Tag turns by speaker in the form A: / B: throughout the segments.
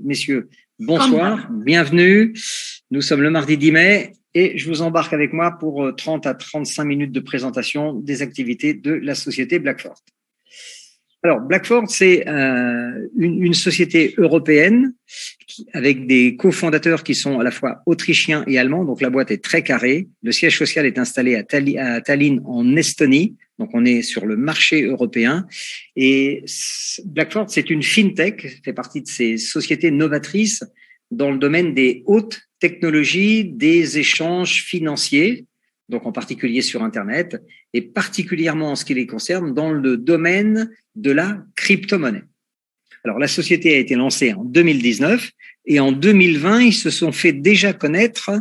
A: messieurs, bonsoir, bienvenue. Nous sommes le mardi 10 mai et je vous embarque avec moi pour 30 à 35 minutes de présentation des activités de la société Blackford. Alors, Blackford, c'est une société européenne avec des cofondateurs qui sont à la fois autrichiens et allemands. Donc, la boîte est très carrée. Le siège social est installé à Tallinn, en Estonie. Donc, on est sur le marché européen. Et Blackford, c'est une fintech, fait partie de ces sociétés novatrices dans le domaine des hautes technologies, des échanges financiers, donc en particulier sur Internet, et particulièrement en ce qui les concerne dans le domaine de la crypto-monnaie. Alors, la société a été lancée en 2019 et en 2020, ils se sont fait déjà connaître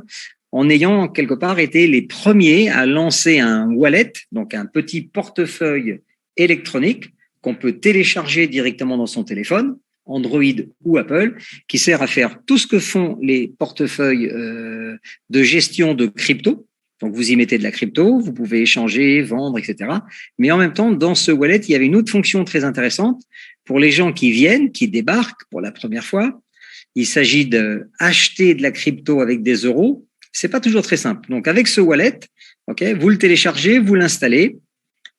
A: en ayant quelque part été les premiers à lancer un wallet, donc un petit portefeuille électronique qu'on peut télécharger directement dans son téléphone, Android ou Apple, qui sert à faire tout ce que font les portefeuilles de gestion de crypto. Donc, vous y mettez de la crypto, vous pouvez échanger, vendre, etc. Mais en même temps, dans ce wallet, il y avait une autre fonction très intéressante pour les gens qui viennent, qui débarquent pour la première fois. Il s'agit d'acheter de la crypto avec des euros. C'est pas toujours très simple. Donc, avec ce wallet, vous le téléchargez, vous l'installez,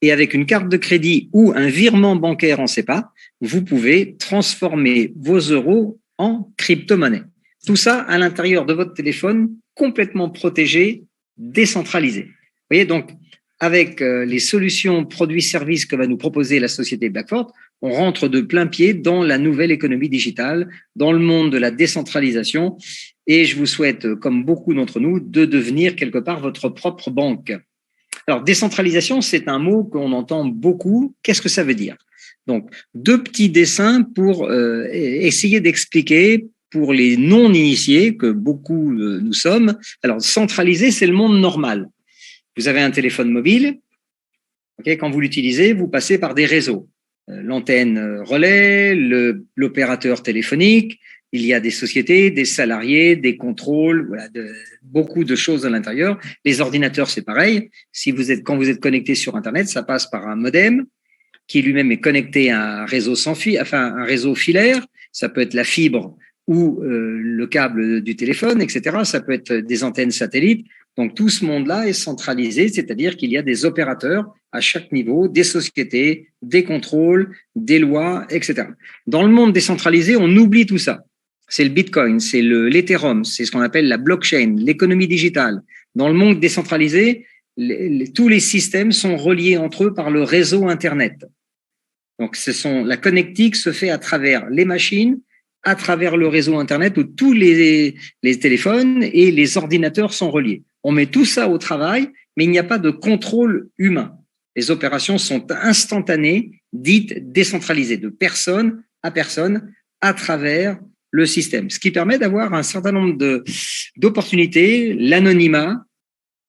A: et avec une carte de crédit ou un virement bancaire en SEPA, vous pouvez transformer vos euros en crypto-monnaie. Tout ça à l'intérieur de votre téléphone, complètement protégé, décentralisé. Vous voyez, donc, avec les solutions produits-services que va nous proposer la société Blackford, on rentre de plein pied dans la nouvelle économie digitale, dans le monde de la décentralisation. Et je vous souhaite, comme beaucoup d'entre nous, de devenir quelque part votre propre banque. Alors, décentralisation, c'est un mot qu'on entend beaucoup. Qu'est-ce que ça veut dire? Donc, deux petits dessins pour essayer d'expliquer pour les non-initiés, que beaucoup nous sommes. Alors, centralisé, c'est le monde normal. Vous avez un téléphone mobile. Quand vous l'utilisez, vous passez par des réseaux. L'antenne relais, l'opérateur téléphonique. Il y a des sociétés, des salariés, des contrôles, voilà, beaucoup de choses à l'intérieur. Les ordinateurs, c'est pareil. Quand vous êtes connecté sur Internet, ça passe par un modem qui lui-même est connecté à un réseau sans fil, enfin un réseau filaire. Ça peut être la fibre ou le câble du téléphone, etc. Ça peut être des antennes satellites. Donc, tout ce monde-là est centralisé, c'est-à-dire qu'il y a des opérateurs à chaque niveau, des sociétés, des contrôles, des lois, etc. Dans le monde décentralisé, on oublie tout ça. C'est le Bitcoin, c'est l'Ethereum, c'est ce qu'on appelle la blockchain, l'économie digitale. Dans le monde décentralisé, tous les systèmes sont reliés entre eux par le réseau Internet. Donc, la connectique se fait à travers les machines, à travers le réseau Internet où tous les téléphones et les ordinateurs sont reliés. On met tout ça au travail, mais il n'y a pas de contrôle humain. Les opérations sont instantanées, dites décentralisées, de personne à travers le système. Ce qui permet d'avoir un certain nombre d'opportunités, l'anonymat,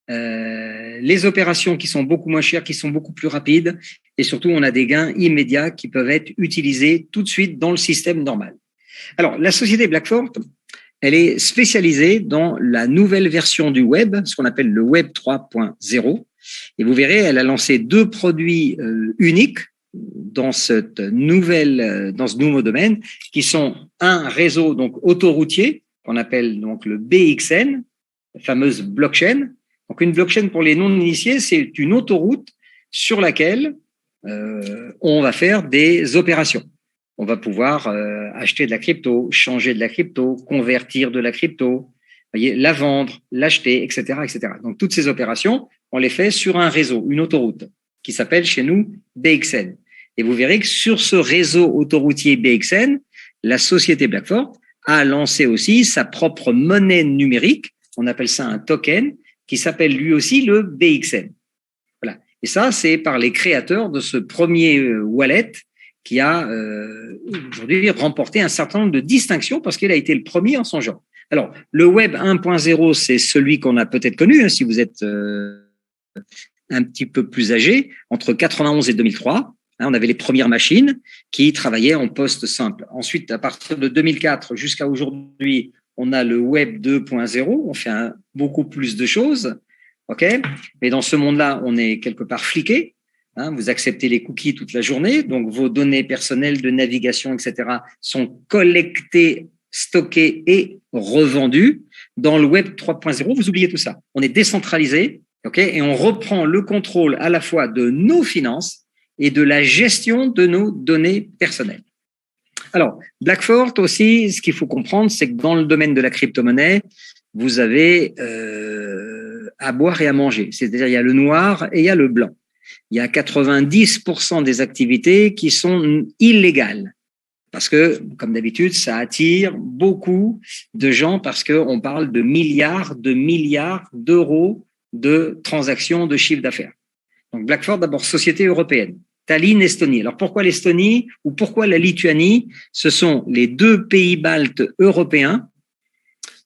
A: les opérations qui sont beaucoup moins chères, qui sont beaucoup plus rapides, et surtout, on a des gains immédiats qui peuvent être utilisés tout de suite dans le système normal. Alors, la société Blackford, elle est spécialisée dans la nouvelle version du web, ce qu'on appelle le web 3.0. Et vous verrez, elle a lancé deux produits uniques dans ce nouveau domaine, qui sont un réseau donc autoroutier, qu'on appelle donc le BXN, la fameuse blockchain. Donc, une blockchain pour les non-initiés, c'est une autoroute sur laquelle on va faire des opérations. On va pouvoir acheter de la crypto, changer de la crypto, convertir de la crypto, la vendre, l'acheter, etc., etc. Donc, toutes ces opérations, on les fait sur un réseau, une autoroute, qui s'appelle chez nous BXN. Et vous verrez que sur ce réseau autoroutier BXN, la société Blackford a lancé aussi sa propre monnaie numérique, on appelle ça un token, qui s'appelle lui aussi le BXN. Voilà. Et ça, c'est par les créateurs de ce premier wallet qui a aujourd'hui remporté un certain nombre de distinctions parce qu'il a été le premier en son genre. Alors, le Web 1.0, c'est celui qu'on a peut-être connu, si vous êtes un petit peu plus âgé, entre 91 et 2003. On avait les premières machines qui travaillaient en poste simple. Ensuite, à partir de 2004 jusqu'à aujourd'hui, on a le Web 2.0. On fait beaucoup plus de choses. Mais dans ce monde-là, on est quelque part fliqué. Vous acceptez les cookies toute la journée, donc vos données personnelles de navigation, etc., sont collectées stocké et revendu. Dans le Web 3.0, vous oubliez tout ça. On est décentralisé, et on reprend le contrôle à la fois de nos finances et de la gestion de nos données personnelles. Alors, Blackfort aussi, ce qu'il faut comprendre, c'est que dans le domaine de la crypto-monnaie, vous avez à boire et à manger. C'est-à-dire, il y a le noir et il y a le blanc. Il y a 90% des activités qui sont illégales. Parce que, comme d'habitude, ça attire beaucoup de gens parce qu'on parle de milliards d'euros de transactions de chiffre d'affaires. Donc, Blackfort, d'abord, société européenne. Tallinn, Estonie. Alors, pourquoi l'Estonie ou pourquoi la Lituanie? Ce sont les deux pays baltes européens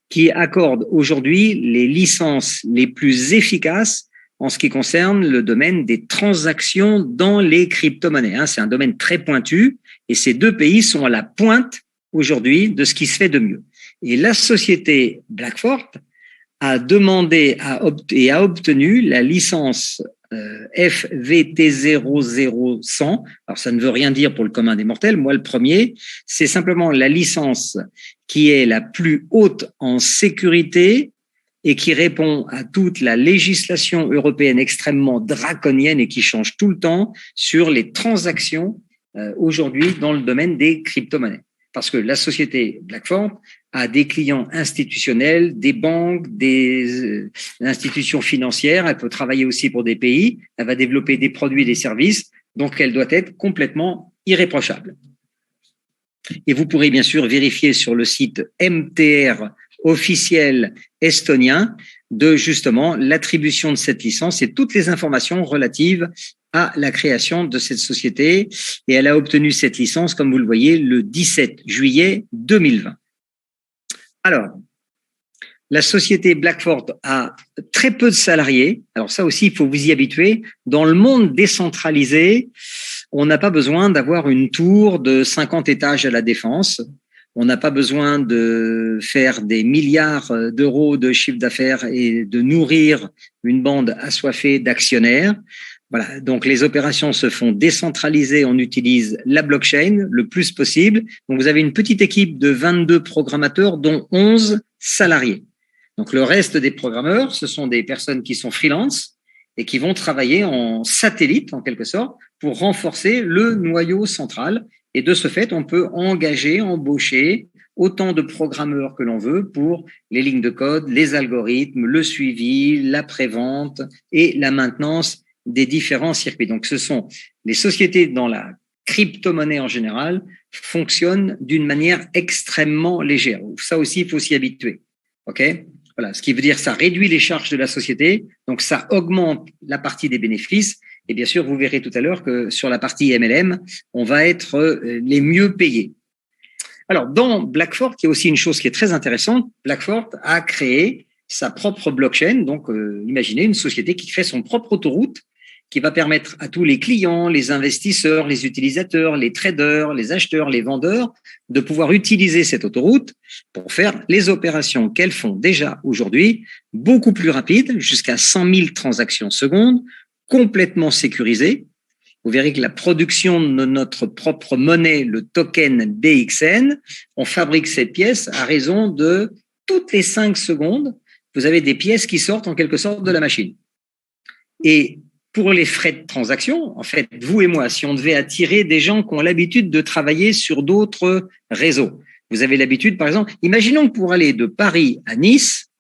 A: qui accordent aujourd'hui les licences les plus efficaces en ce qui concerne le domaine des transactions dans les crypto-monnaies. C'est un domaine très pointu et ces deux pays sont à la pointe aujourd'hui de ce qui se fait de mieux. Et la société Blackfort a demandé et a obtenu la licence FVT00100. Alors, ça ne veut rien dire pour le commun des mortels. Moi, le premier, c'est simplement la licence qui est la plus haute en sécurité et qui répond à toute la législation européenne extrêmement draconienne et qui change tout le temps sur les transactions aujourd'hui dans le domaine des crypto-monnaies. Parce que la société Blackfort a des clients institutionnels, des banques, des institutions financières. Elle peut travailler aussi pour des pays. Elle va développer des produits et des services. Donc, elle doit être complètement irréprochable. Et vous pourrez bien sûr vérifier sur le site MTR officiel estonien de justement l'attribution de cette licence et toutes les informations relatives à la création de cette société. Et elle a obtenu cette licence, comme vous le voyez, le 17 juillet 2020. Alors, la société Blackfort a très peu de salariés. Alors ça aussi, il faut vous y habituer. Dans le monde décentralisé, on n'a pas besoin d'avoir une tour de 50 étages à la Défense. On n'a pas besoin de faire des milliards d'euros de chiffre d'affaires et de nourrir une bande assoiffée d'actionnaires. Voilà. Donc, les opérations se font décentralisées. On utilise la blockchain le plus possible. Donc, vous avez une petite équipe de 22 programmateurs, dont 11 salariés. Donc, le reste des programmeurs, ce sont des personnes qui sont freelance et qui vont travailler en satellite, en quelque sorte, pour renforcer le noyau central. Et de ce fait, on peut embaucher autant de programmeurs que l'on veut pour les lignes de code, les algorithmes, le suivi, la prévente et la maintenance des différents circuits. Donc, ce sont les sociétés dans la crypto-monnaie en général fonctionnent d'une manière extrêmement légère. Ça aussi, il faut s'y habituer. OK? Voilà. Ce qui veut dire que ça réduit les charges de la société. Donc, ça augmente la partie des bénéfices. Et bien sûr, vous verrez tout à l'heure que sur la partie MLM, on va être les mieux payés. Alors, dans Blackfort, il y a aussi une chose qui est très intéressante. Blackfort a créé sa propre blockchain. Donc, imaginez une société qui crée son propre autoroute qui va permettre à tous les clients, les investisseurs, les utilisateurs, les traders, les acheteurs, les vendeurs de pouvoir utiliser cette autoroute pour faire les opérations qu'elles font déjà aujourd'hui beaucoup plus rapides, jusqu'à 100 000 transactions secondes, complètement sécurisées. Vous verrez que la production de notre propre monnaie, le token BXN, on fabrique cette pièce à raison de toutes les 5 secondes. Vous avez des pièces qui sortent en quelque sorte de la machine. Et pour les frais de transaction, en fait, vous et moi, si on devait attirer des gens qui ont l'habitude de travailler sur d'autres réseaux, vous avez l'habitude, par exemple, imaginons que pour aller de Paris à Nice,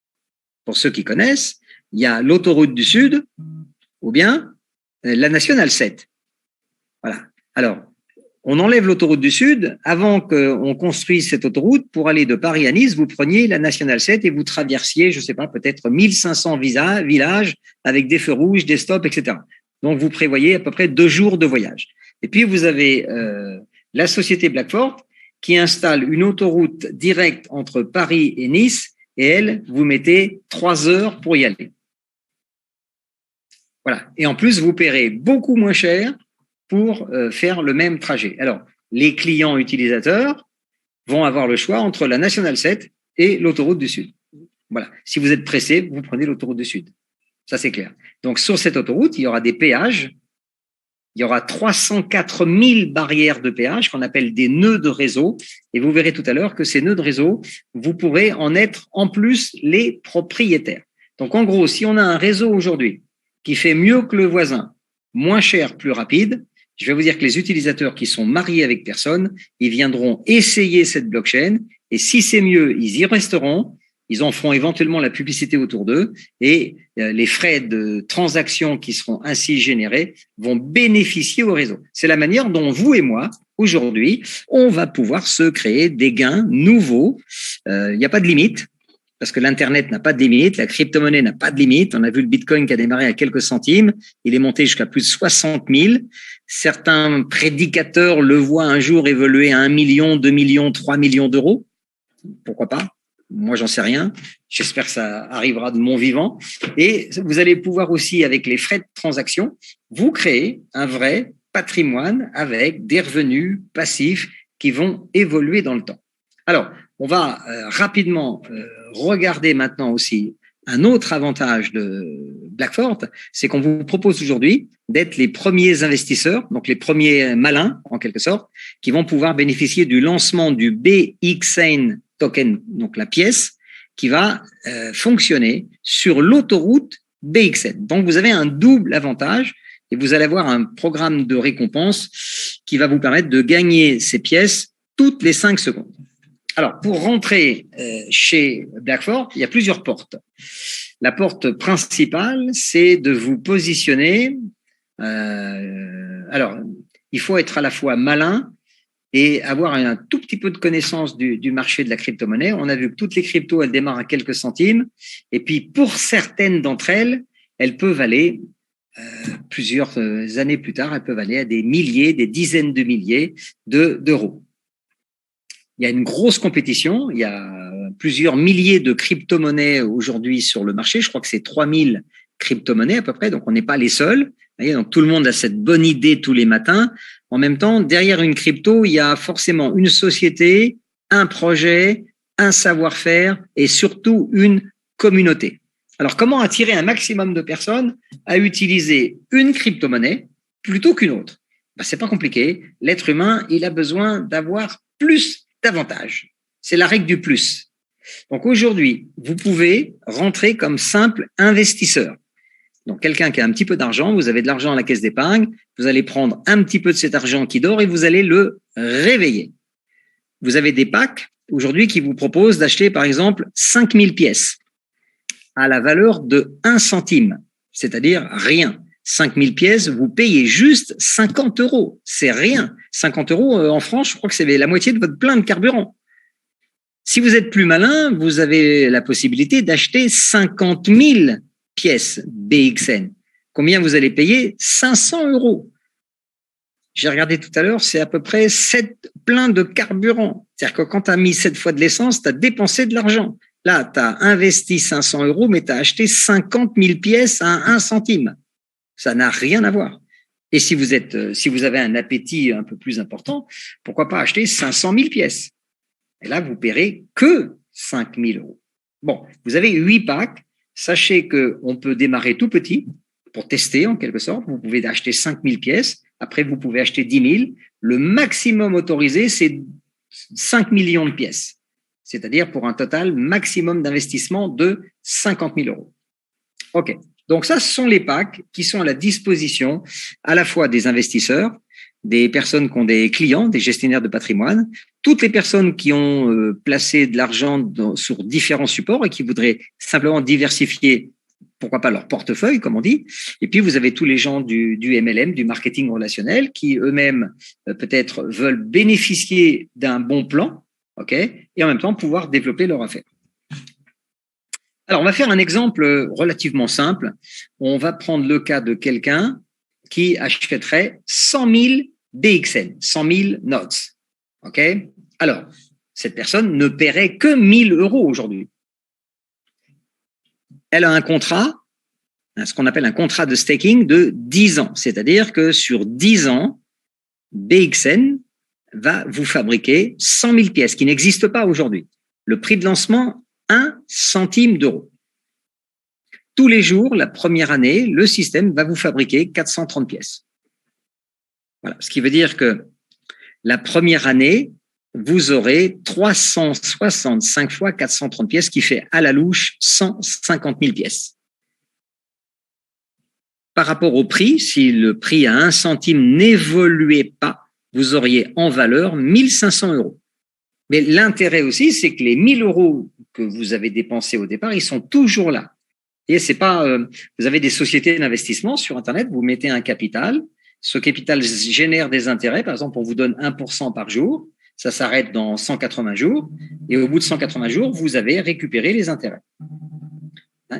A: pour ceux qui connaissent, il y a l'autoroute du Sud ou bien la nationale 7. Voilà. Alors, on enlève l'autoroute du Sud. Avant qu'on construise cette autoroute, pour aller de Paris à Nice, vous preniez la nationale 7 et vous traversiez, je ne sais pas, peut-être 1500 villages avec des feux rouges, des stops, etc. Donc, vous prévoyez à peu près 2 jours de voyage. Et puis, vous avez la société Blackfort qui installe une autoroute directe entre Paris et Nice et elle, vous mettez 3 heures pour y aller. Voilà. Et en plus, vous paierez beaucoup moins cher pour faire le même trajet. Alors, les clients utilisateurs vont avoir le choix entre la Nationale 7 et l'autoroute du Sud. Voilà. Si vous êtes pressé, vous prenez l'autoroute du Sud. Ça, c'est clair. Donc, sur cette autoroute, il y aura des péages il y aura 304 000 barrières de péage qu'on appelle des nœuds de réseau. Et vous verrez tout à l'heure que ces nœuds de réseau, vous pourrez en être en plus les propriétaires. Donc, en gros, si on a un réseau aujourd'hui qui fait mieux que le voisin, moins cher, plus rapide, je vais vous dire que les utilisateurs qui sont mariés avec personne, ils viendront essayer cette blockchain. Et si c'est mieux, ils y resteront. Ils en feront éventuellement la publicité autour d'eux et les frais de transaction qui seront ainsi générés vont bénéficier au réseau. C'est la manière dont vous et moi, aujourd'hui, on va pouvoir se créer des gains nouveaux. Il n'y a pas de limite parce que l'Internet n'a pas de limite, la crypto-monnaie n'a pas de limite. On a vu le Bitcoin qui a démarré à quelques centimes. Il est monté jusqu'à plus de 60 000. Certains prédicateurs le voient un jour évoluer à 1 million, 2 millions, 3 millions d'euros. Pourquoi pas? Moi, j'en sais rien. J'espère que ça arrivera de mon vivant. Et vous allez pouvoir aussi, avec les frais de transaction, vous créer un vrai patrimoine avec des revenus passifs qui vont évoluer dans le temps. Alors, on va rapidement regarder maintenant aussi un autre avantage de Blackfort, c'est qu'on vous propose aujourd'hui d'être les premiers investisseurs, donc les premiers malins, en quelque sorte, qui vont pouvoir bénéficier du lancement du BXN token, donc la pièce, qui va fonctionner sur l'autoroute BXN. Donc, vous avez un double avantage et vous allez avoir un programme de récompense qui va vous permettre de gagner ces pièces toutes les 5 secondes. Alors, pour rentrer chez Blackfort, il y a plusieurs portes. La porte principale, c'est de vous positionner. Alors, il faut être à la fois malin et avoir un tout petit peu de connaissance du marché de la crypto-monnaie. On a vu que toutes les cryptos, elles démarrent à quelques centimes. Et puis, pour certaines d'entre elles, elles peuvent aller, plusieurs années plus tard, elles peuvent aller à des milliers, des dizaines de milliers d'euros. Il y a une grosse compétition. Il y a plusieurs milliers de crypto-monnaies aujourd'hui sur le marché. Je crois que c'est 3000 crypto-monnaies à peu près. Donc, on n'est pas les seuls. Vous voyez, donc, tout le monde a cette bonne idée tous les matins. En même temps, derrière une crypto, il y a forcément une société, un projet, un savoir-faire et surtout une communauté. Alors, comment attirer un maximum de personnes à utiliser une crypto-monnaie plutôt qu'une autre? Ben, c'est pas compliqué. L'être humain, il a besoin d'avoir plus d'avantages. C'est la règle du plus. Donc, aujourd'hui, vous pouvez rentrer comme simple investisseur. Donc, quelqu'un qui a un petit peu d'argent, vous avez de l'argent à la caisse d'épargne, vous allez prendre un petit peu de cet argent qui dort et vous allez le réveiller. Vous avez des packs aujourd'hui qui vous proposent d'acheter, par exemple, 5000 pièces à la valeur de 1 centime, c'est-à-dire rien. 5000 pièces, vous payez juste 50 euros. C'est rien. 50 euros en France, je crois que c'est la moitié de votre plein de carburant. Si vous êtes plus malin, vous avez la possibilité d'acheter 50 000 pièces BXN. Combien vous allez payer? 500 euros. J'ai regardé tout à l'heure, c'est à peu près 7 pleins de carburant. C'est-à-dire que quand tu as mis 7 fois de l'essence, tu as dépensé de l'argent. Là, tu as investi 500 euros, mais tu as acheté 50 000 pièces à 1 centime. Ça n'a rien à voir. Et si vous avez un appétit un peu plus important, pourquoi pas acheter 500 000 pièces? Et là, vous paierez que 5 000 euros. Bon, vous avez 8 packs. Sachez qu'on peut démarrer tout petit pour tester en quelque sorte. Vous pouvez acheter 5 000 pièces. Après, vous pouvez acheter 10 000. Le maximum autorisé, c'est 5 millions de pièces. C'est-à-dire pour un total maximum d'investissement de 50 000 euros. OK. Donc ça, ce sont les packs qui sont à la disposition à la fois des investisseurs, des personnes qui ont des clients, des gestionnaires de patrimoine, toutes les personnes qui ont placé de l'argent sur différents supports et qui voudraient simplement diversifier, pourquoi pas leur portefeuille, comme on dit. Et puis, vous avez tous les gens du MLM, du marketing relationnel, qui eux-mêmes peut-être veulent bénéficier d'un bon plan, ok, et en même temps pouvoir développer leur affaire. Alors, on va faire un exemple relativement simple. On va prendre le cas de quelqu'un qui achèterait 100 000 BXN, 100 000 notes. OK? Alors, cette personne ne paierait que 1 000 euros aujourd'hui. Elle a un contrat, ce qu'on appelle un contrat de staking de 10 ans. C'est-à-dire que sur 10 ans, BXN va vous fabriquer 100 000 pièces qui n'existent pas aujourd'hui. Le prix de lancement, 1 centime d'euro. Tous les jours, la première année, le système va vous fabriquer 430 pièces. Voilà. Ce qui veut dire que la première année, vous aurez 365 fois 430 pièces, qui fait à la louche 150 000 pièces. Par rapport au prix, si le prix à 1 centime n'évoluait pas, vous auriez en valeur 1 500 €. Mais l'intérêt aussi, c'est que les 1 000 € que vous avez dépensés au départ, ils sont toujours là. Et c'est pas, vous avez des sociétés d'investissement sur Internet, vous mettez un capital, ce capital génère des intérêts. Par exemple, on vous donne 1% par jour, ça s'arrête dans 180 jours, et au bout de 180 jours, vous avez récupéré les intérêts.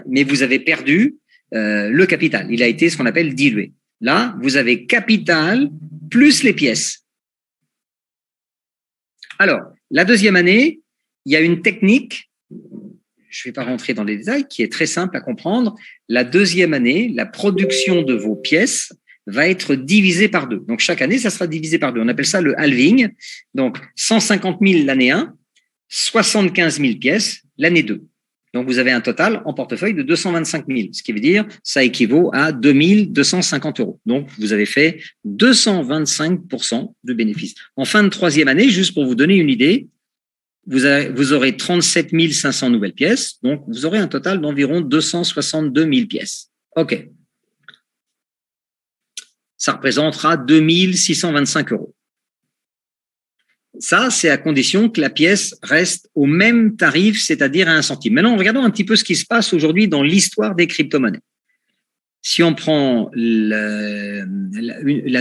A: Mais vous avez perdu le capital. Il a été ce qu'on appelle dilué. Là, vous avez capital plus les pièces. Alors, la deuxième année, il y a une technique, je ne vais pas rentrer dans les détails, qui est très simple à comprendre. La deuxième année, la production de vos pièces va être divisée par 2. Donc, chaque année, ça sera divisé par 2. On appelle ça le halving. Donc, 150 000 l'année 1, 75 000 pièces l'année 2. Donc, vous avez un total en portefeuille de 225 000, ce qui veut dire ça équivaut à 2 250 €. Donc, vous avez fait 225% de bénéfices. En fin de troisième année, juste pour vous donner une idée, vous aurez 37 500 nouvelles pièces. Donc, vous aurez un total d'environ 262 000 pièces. OK. Ça représentera 2 625 €. Ça, c'est à condition que la pièce reste au même tarif, c'est-à-dire à 1 centime. Maintenant, regardons un petit peu ce qui se passe aujourd'hui dans l'histoire des crypto-monnaies. Si on prend la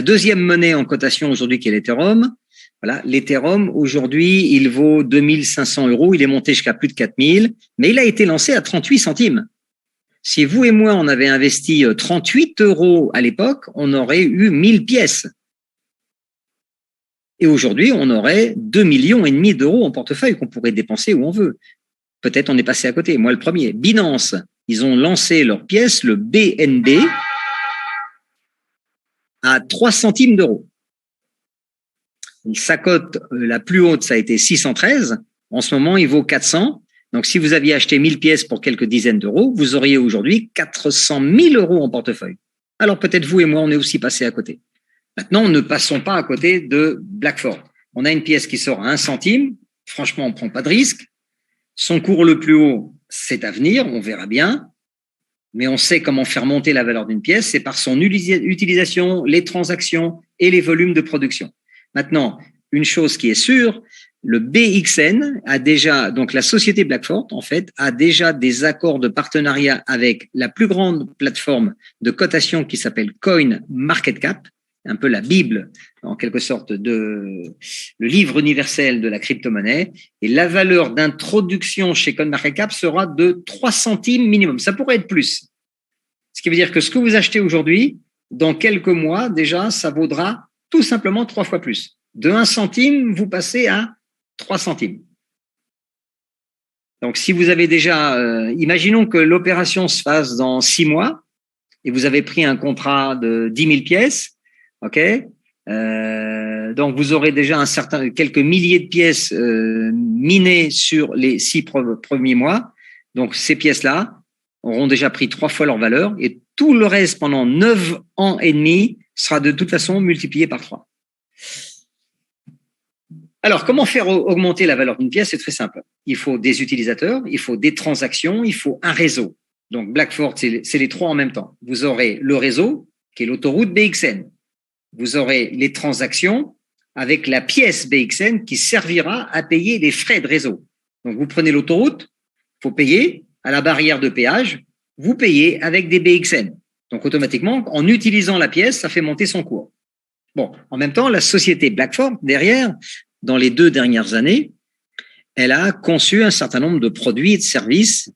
A: deuxième monnaie en cotation aujourd'hui, qui est l'Ethereum, voilà, l'Ethereum, aujourd'hui, il vaut 2 500 €, il est monté jusqu'à plus de 4 000, mais il a été lancé à 38 centimes. Si vous et moi, on avait investi 38 € à l'époque, on aurait eu 1000 pièces. Et aujourd'hui, on aurait 2,5 millions d'euros en portefeuille qu'on pourrait dépenser où on veut. Peut-être on est passé à côté. Moi, le premier. Binance, ils ont lancé leur pièce, le BNB, à 3 centimes d'euros. Sa cote la plus haute, ça a été 613. En ce moment, il vaut 400. Donc, si vous aviez acheté 1000 pièces pour quelques dizaines d'euros, vous auriez aujourd'hui 400 000 € en portefeuille. Alors, peut-être vous et moi, on est aussi passé à côté. Maintenant, ne passons pas à côté de Blackford. On a une pièce qui sort à 1 centime. Franchement, on ne prend pas de risque. Son cours le plus haut, c'est à venir, on verra bien. Mais on sait comment faire monter la valeur d'une pièce, c'est par son utilisation, les transactions et les volumes de production. Maintenant, une chose qui est sûre, le BXN a déjà, donc la société Blackford, en fait, a déjà des accords de partenariat avec la plus grande plateforme de cotation qui s'appelle CoinMarketCap, un peu la Bible, en quelque sorte, le livre universel de la crypto-monnaie. Et la valeur d'introduction chez CoinMarketCap sera de 3 centimes minimum. Ça pourrait être plus. Ce qui veut dire que ce que vous achetez aujourd'hui, dans quelques mois, déjà, ça vaudra tout simplement 3 fois plus. De 1 centime, vous passez à 3 centimes. Donc, si vous avez déjà, imaginons que l'opération se fasse dans 6 mois et vous avez pris un contrat de 10 000 pièces, OK? Donc, vous aurez déjà quelques milliers de pièces minées sur les 6 premiers mois. Donc, ces pièces-là auront déjà pris 3 fois leur valeur et tout le reste pendant 9 ans et demi sera de toute façon multiplié par 3. Alors, comment faire augmenter la valeur d'une pièce? C'est très simple. Il faut des utilisateurs, il faut des transactions, il faut un réseau. Donc, Blackford, c'est les 3 en même temps. Vous aurez le réseau, qui est l'autoroute BXN. Vous aurez les transactions avec la pièce BXN qui servira à payer les frais de réseau. Donc, vous prenez l'autoroute, il faut payer à la barrière de péage, vous payez avec des BXN. Donc, automatiquement, en utilisant la pièce, ça fait monter son cours. Bon, en même temps, la société Blackford, derrière, dans les 2 dernières années, elle a conçu un certain nombre de produits et de services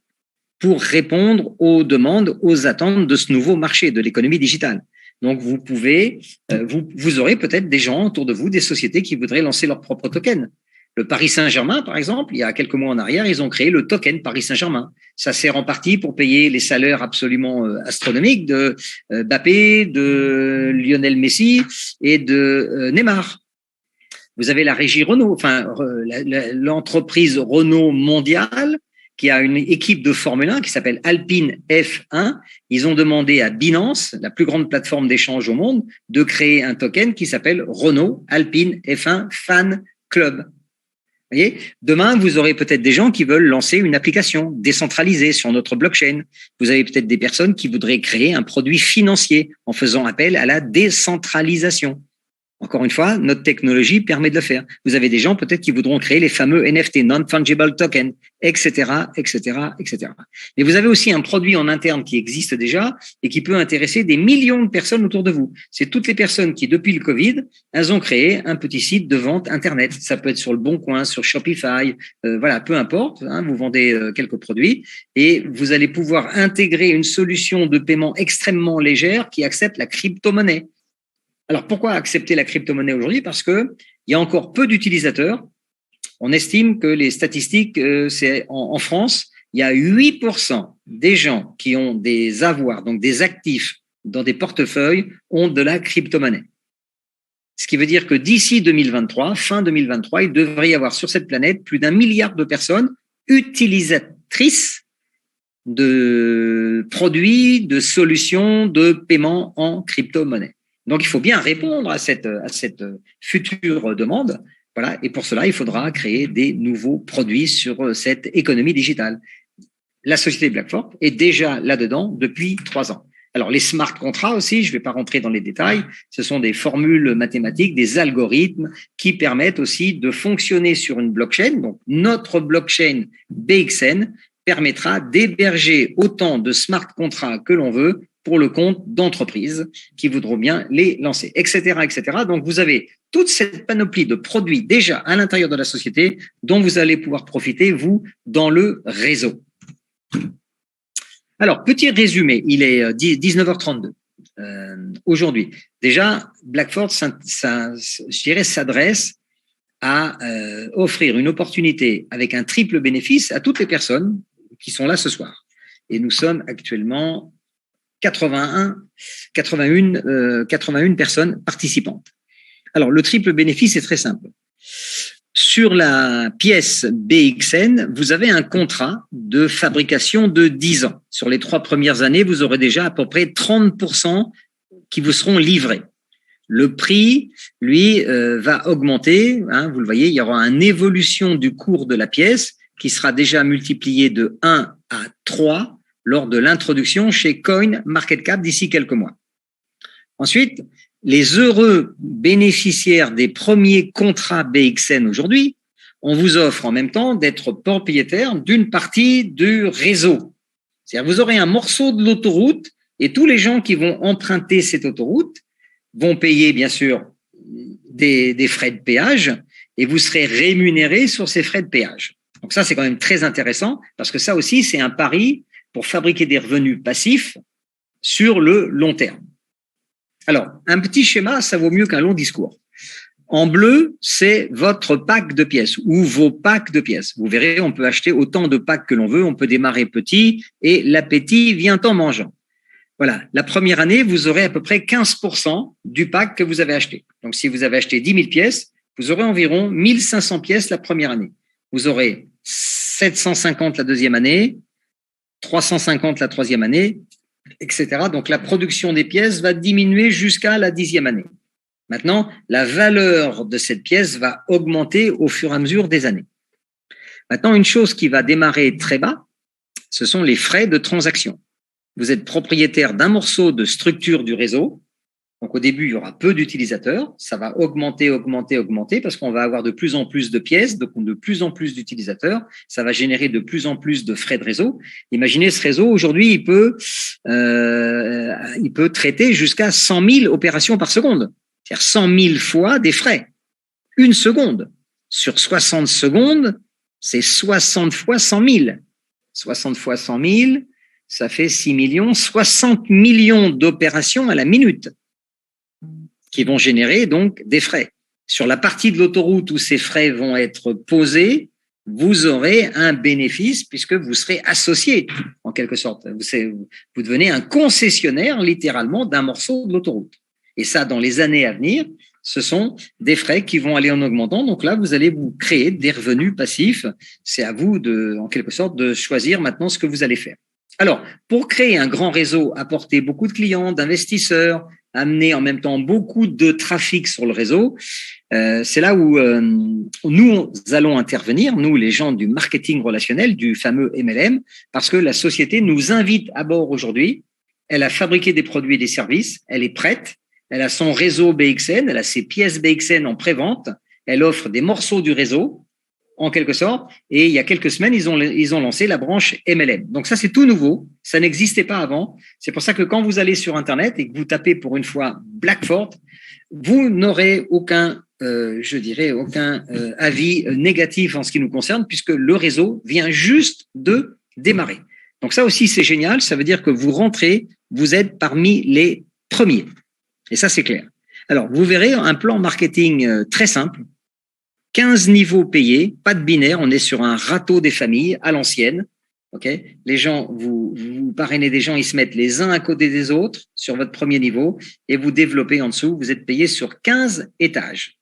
A: pour répondre aux demandes, aux attentes de ce nouveau marché de l'économie digitale. Donc, vous pouvez, vous aurez peut-être des gens autour de vous, des sociétés qui voudraient lancer leur propre token. Le Paris Saint-Germain, par exemple, il y a quelques mois en arrière, ils ont créé le token Paris Saint-Germain. Ça sert en partie pour payer les salaires absolument astronomiques de Mbappé, de Lionel Messi et de Neymar. Vous avez la régie Renault, enfin l'entreprise Renault mondiale qui a une équipe de Formule 1 qui s'appelle Alpine F1. Ils ont demandé à Binance, la plus grande plateforme d'échange au monde, de créer un token qui s'appelle Renault Alpine F1 Fan Club. Vous voyez, demain, vous aurez peut-être des gens qui veulent lancer une application décentralisée sur notre blockchain. Vous avez peut-être des personnes qui voudraient créer un produit financier en faisant appel à la décentralisation. Encore une fois, notre technologie permet de le faire. Vous avez des gens peut-être qui voudront créer les fameux NFT, non-fungible token, etc., etc., etc. Mais vous avez aussi un produit en interne qui existe déjà et qui peut intéresser des millions de personnes autour de vous. C'est toutes les personnes qui, depuis le Covid, elles ont créé un petit site de vente Internet. Ça peut être sur le Bon Coin, sur Shopify, voilà, peu importe. Hein, vous vendez quelques produits et vous allez pouvoir intégrer une solution de paiement extrêmement légère qui accepte la crypto-monnaie. Alors, pourquoi accepter la crypto-monnaie aujourd'hui? Parce que il y a encore peu d'utilisateurs. On estime que les statistiques, c'est en France, il y a 8% des gens qui ont des avoirs, donc des actifs dans des portefeuilles, ont de la crypto-monnaie. Ce qui veut dire que d'ici 2023, fin 2023, il devrait y avoir sur cette planète plus d'1 milliard de personnes utilisatrices de produits, de solutions, de paiement en crypto-monnaie. Donc, il faut bien répondre à cette future demande. Voilà. Et pour cela, il faudra créer des nouveaux produits sur cette économie digitale. La société BlackFort est déjà là-dedans depuis 3 ans. Alors, les smart contracts aussi, je ne vais pas rentrer dans les détails, ce sont des formules mathématiques, des algorithmes qui permettent aussi de fonctionner sur une blockchain. Donc, notre blockchain BXN permettra d'héberger autant de smart contracts que l'on veut pour le compte d'entreprises qui voudront bien les lancer, etc., etc. Donc, vous avez toute cette panoplie de produits déjà à l'intérieur de la société dont vous allez pouvoir profiter, vous, dans le réseau. Alors, petit résumé, il est 19h32 aujourd'hui. Déjà, BlackFort, je dirais, s'adresse à offrir une opportunité avec un triple bénéfice à toutes les personnes qui sont là ce soir. Et nous sommes actuellement 81 personnes participantes. Alors, le triple bénéfice est très simple. Sur la pièce BXN, vous avez un contrat de fabrication de 10 ans. Sur les 3 premières années, vous aurez déjà à peu près 30% qui vous seront livrés. Le prix, lui, va augmenter. Hein, vous le voyez, il y aura une évolution du cours de la pièce qui sera déjà multiplié de 1 à 3 lors de l'introduction chez CoinMarketCap d'ici quelques mois. Ensuite, les heureux bénéficiaires des premiers contrats BXN aujourd'hui, on vous offre en même temps d'être propriétaire d'une partie du réseau. C'est-à-dire vous aurez un morceau de l'autoroute et tous les gens qui vont emprunter cette autoroute vont payer bien sûr des frais de péage et vous serez rémunéré sur ces frais de péage. Donc ça, c'est quand même très intéressant parce que ça aussi, c'est un pari pour fabriquer des revenus passifs sur le long terme. Alors, un petit schéma, ça vaut mieux qu'un long discours. En bleu, c'est votre pack de pièces ou vos packs de pièces. Vous verrez, on peut acheter autant de packs que l'on veut, on peut démarrer petit et l'appétit vient en mangeant. Voilà, la première année, vous aurez à peu près 15% du pack que vous avez acheté. Donc, si vous avez acheté 10 000 pièces, vous aurez environ 1 500 pièces la première année. Vous aurez 750 la deuxième année, 350 la troisième année, etc. Donc, la production des pièces va diminuer jusqu'à la 10e année. Maintenant, la valeur de cette pièce va augmenter au fur et à mesure des années. Maintenant, une chose qui va démarrer très bas, ce sont les frais de transaction. Vous êtes propriétaire d'un morceau de structure du réseau. Donc, au début, il y aura peu d'utilisateurs. Ça va augmenter parce qu'on va avoir de plus en plus de pièces, donc de plus en plus d'utilisateurs. Ça va générer de plus en plus de frais de réseau. Imaginez ce réseau, aujourd'hui, il peut traiter jusqu'à 100 000 opérations par seconde. C'est-à-dire 100 000 fois des frais. Une seconde. Sur 60 secondes, c'est 60 fois 100 000. 60 fois 100 000, ça fait 6 millions, 60 millions d'opérations à la minute qui vont générer donc des frais. Sur la partie de l'autoroute où ces frais vont être posés, vous aurez un bénéfice puisque vous serez associé en quelque sorte. Vous devenez un concessionnaire littéralement d'un morceau de l'autoroute. Et ça, dans les années à venir, Ce sont des frais qui vont aller en augmentant. Donc là, vous allez vous créer des revenus passifs. C'est à vous en quelque sorte, de choisir maintenant ce que vous allez faire. Alors, pour créer un grand réseau, apporter beaucoup de clients, d'investisseurs, amener en même temps beaucoup de trafic sur le réseau, c'est là où nous allons intervenir, nous les gens du marketing relationnel, du fameux MLM, parce que la société nous invite à bord aujourd'hui. Elle a fabriqué des produits et des services, elle est prête, elle a son réseau BXN, elle a ses pièces BXN en pré-vente, elle offre des morceaux du réseau, en quelque sorte, et il y a quelques semaines, ils ont lancé la branche MLM. Donc ça, c'est tout nouveau, ça n'existait pas avant. C'est pour ça que quand vous allez sur Internet et que vous tapez pour une fois Blackfort, vous n'aurez aucun avis négatif en ce qui nous concerne, puisque le réseau vient juste de démarrer. Donc ça aussi, c'est génial, ça veut dire que vous rentrez, vous êtes parmi les premiers. Et ça, c'est clair. Alors, vous verrez un plan marketing très simple, 15 niveaux payés, pas de binaire, on est sur un râteau des familles à l'ancienne. Okay, les gens, vous parrainez des gens, ils se mettent les uns à côté des autres sur votre premier niveau et vous développez en dessous, vous êtes payé sur 15 étages.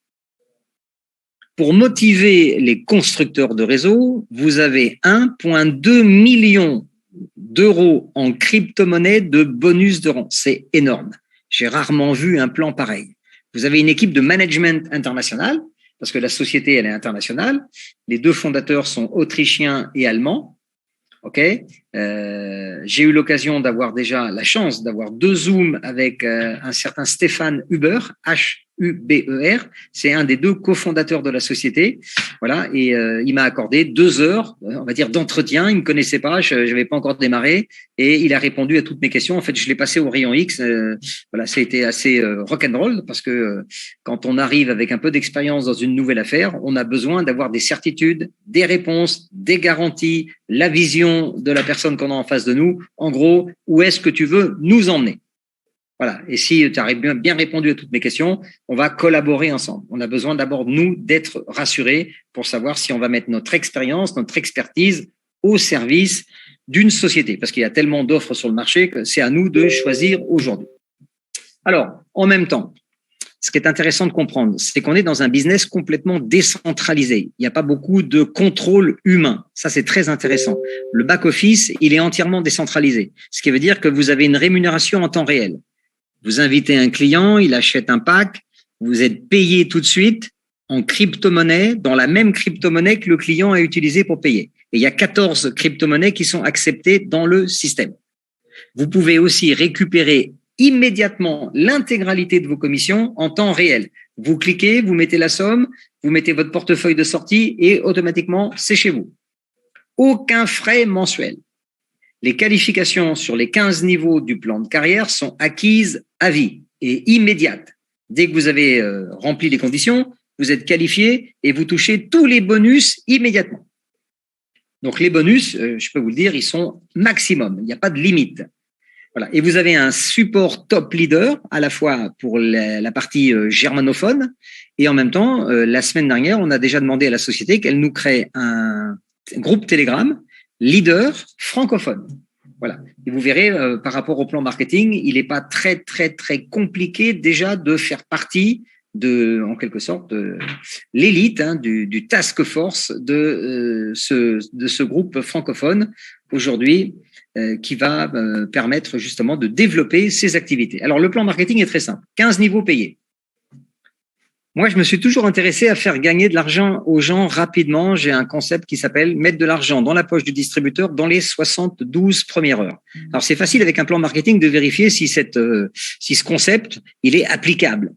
A: Pour motiver les constructeurs de réseau, vous avez 1,2 million d'euros en crypto-monnaie de bonus de rang. C'est énorme. J'ai rarement vu un plan pareil. Vous avez une équipe de management international, parce que la société, elle est internationale. Les deux fondateurs sont autrichiens et allemands. Okay. J'ai eu l'occasion d'avoir déjà la chance d'avoir 2 Zooms avec un certain Stéphane Huber, Huber. C'est un des 2 cofondateurs de la société. Voilà, et il m'a accordé 2 heures, on va dire, d'entretien. Il me connaissait pas, je n'avais pas encore démarré, et il a répondu à toutes mes questions. En fait, je l'ai passé au rayon X. Voilà, ça a été assez rock'n'roll parce que quand on arrive avec un peu d'expérience dans une nouvelle affaire, on a besoin d'avoir des certitudes, des réponses, des garanties, la vision de la personne qu'on a en face de nous. En gros, où est-ce que tu veux nous emmener? Voilà. Et si tu as bien répondu à toutes mes questions, on va collaborer ensemble. On a besoin d'abord, nous, d'être rassurés pour savoir si on va mettre notre expérience, notre expertise au service d'une société. Parce qu'il y a tellement d'offres sur le marché que c'est à nous de choisir aujourd'hui. Alors, en même temps, ce qui est intéressant de comprendre, c'est qu'on est dans un business complètement décentralisé. Il n'y a pas beaucoup de contrôle humain. Ça, c'est très intéressant. Le back-office, il est entièrement décentralisé. Ce qui veut dire que vous avez une rémunération en temps réel. Vous invitez un client, il achète un pack, vous êtes payé tout de suite en crypto-monnaie, dans la même crypto-monnaie que le client a utilisé pour payer. Et il y a 14 crypto-monnaies qui sont acceptées dans le système. Vous pouvez aussi récupérer immédiatement l'intégralité de vos commissions en temps réel. Vous cliquez, vous mettez la somme, vous mettez votre portefeuille de sortie et automatiquement, c'est chez vous. Aucun frais mensuel. Les qualifications sur les 15 niveaux du plan de carrière sont acquises à vie et immédiates. Dès que vous avez rempli les conditions, vous êtes qualifié et vous touchez tous les bonus immédiatement. Donc les bonus, je peux vous le dire, ils sont maximum. Il n'y a pas de limite. Voilà. Et vous avez un support top leader à la fois pour la partie germanophone et en même temps, la semaine dernière, on a déjà demandé à la société qu'elle nous crée un groupe Telegram leader francophone. Voilà. Et vous verrez, par rapport au plan marketing, il n'est pas très, très, très compliqué déjà de faire partie en quelque sorte, de l'élite, du task force de ce groupe francophone aujourd'hui, qui va permettre justement de développer ces activités. Alors, le plan marketing est très simple. 15 niveaux payés. Moi, je me suis toujours intéressé à faire gagner de l'argent aux gens rapidement. J'ai un concept qui s'appelle mettre de l'argent dans la poche du distributeur dans les 72 premières heures. Alors, c'est facile avec un plan marketing de vérifier si ce concept, il est applicable.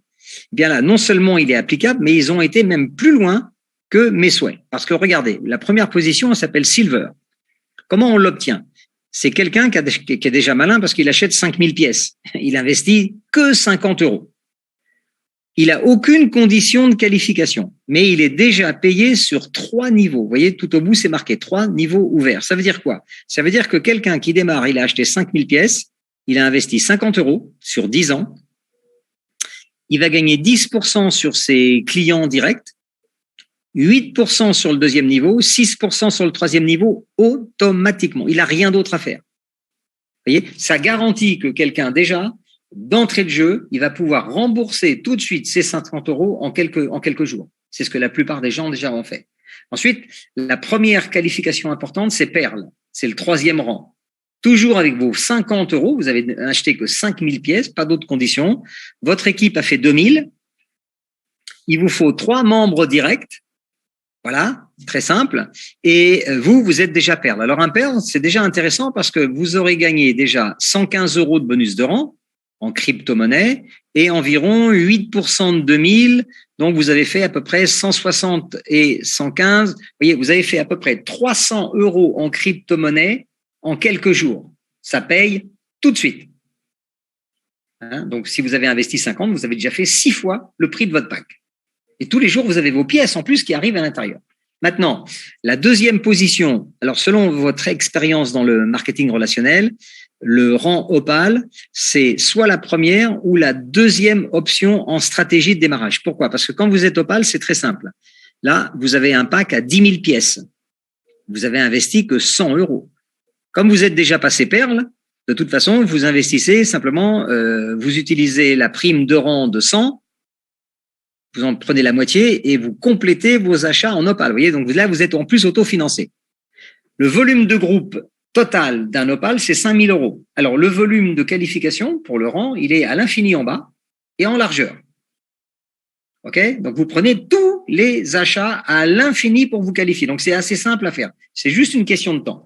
A: Bien là, non seulement il est applicable, mais ils ont été même plus loin que mes souhaits. Parce que regardez, la première position, elle s'appelle Silver. Comment on l'obtient? C'est quelqu'un qui est déjà malin parce qu'il achète 5000 pièces. Il investit que 50 €. Il a aucune condition de qualification, mais il est déjà payé sur 3 niveaux. Vous voyez, tout au bout, c'est marqué 3 niveaux ouverts. Ça veut dire quoi? Ça veut dire que quelqu'un qui démarre, il a acheté 5000 pièces, il a investi 50 € sur 10 ans. Il va gagner 10% sur ses clients directs, 8% sur le deuxième niveau, 6% sur le troisième niveau, automatiquement. Il n'a rien d'autre à faire. Vous voyez, ça garantit que quelqu'un déjà d'entrée de jeu, il va pouvoir rembourser tout de suite ses 50 euros en quelques jours. C'est ce que la plupart des gens déjà ont fait. Ensuite, la première qualification importante, c'est Perle. C'est le 3e rang. Toujours avec vos 50 euros, vous avez acheté que 5000 pièces, pas d'autres conditions. Votre équipe a fait 2000. Il vous faut 3 membres directs. Voilà, très simple. Et vous êtes déjà Perle. Alors un Perle, c'est déjà intéressant parce que vous aurez gagné déjà 115 euros de bonus de rang en crypto-monnaie et environ 8% de 2000. Donc, vous avez fait à peu près 160 et 115. Vous voyez, vous avez fait à peu près 300 euros en crypto-monnaie en quelques jours. Ça paye tout de suite. Hein, donc, si vous avez investi 50, vous avez déjà fait 6 fois le prix de votre pack. Et tous les jours, vous avez vos pièces en plus qui arrivent à l'intérieur. Maintenant, la deuxième position, alors selon votre expérience dans le marketing relationnel, le rang Opal, c'est soit la première ou la deuxième option en stratégie de démarrage. Pourquoi? Parce que quand vous êtes Opal, c'est très simple. Là, vous avez un pack à 10 000 pièces. Vous avez investi que 100 euros. Comme vous êtes déjà passé Perle, de toute façon, vous investissez simplement, vous utilisez la prime de rang de 100, vous en prenez la moitié et vous complétez vos achats en Opal. Vous voyez, donc là, vous êtes en plus autofinancé. Le volume de groupe total d'un Opal, c'est 5 000 euros. Alors, le volume de qualification pour le rang, il est à l'infini en bas et en largeur. OK? Donc, vous prenez tous les achats à l'infini pour vous qualifier. Donc, c'est assez simple à faire. C'est juste une question de temps.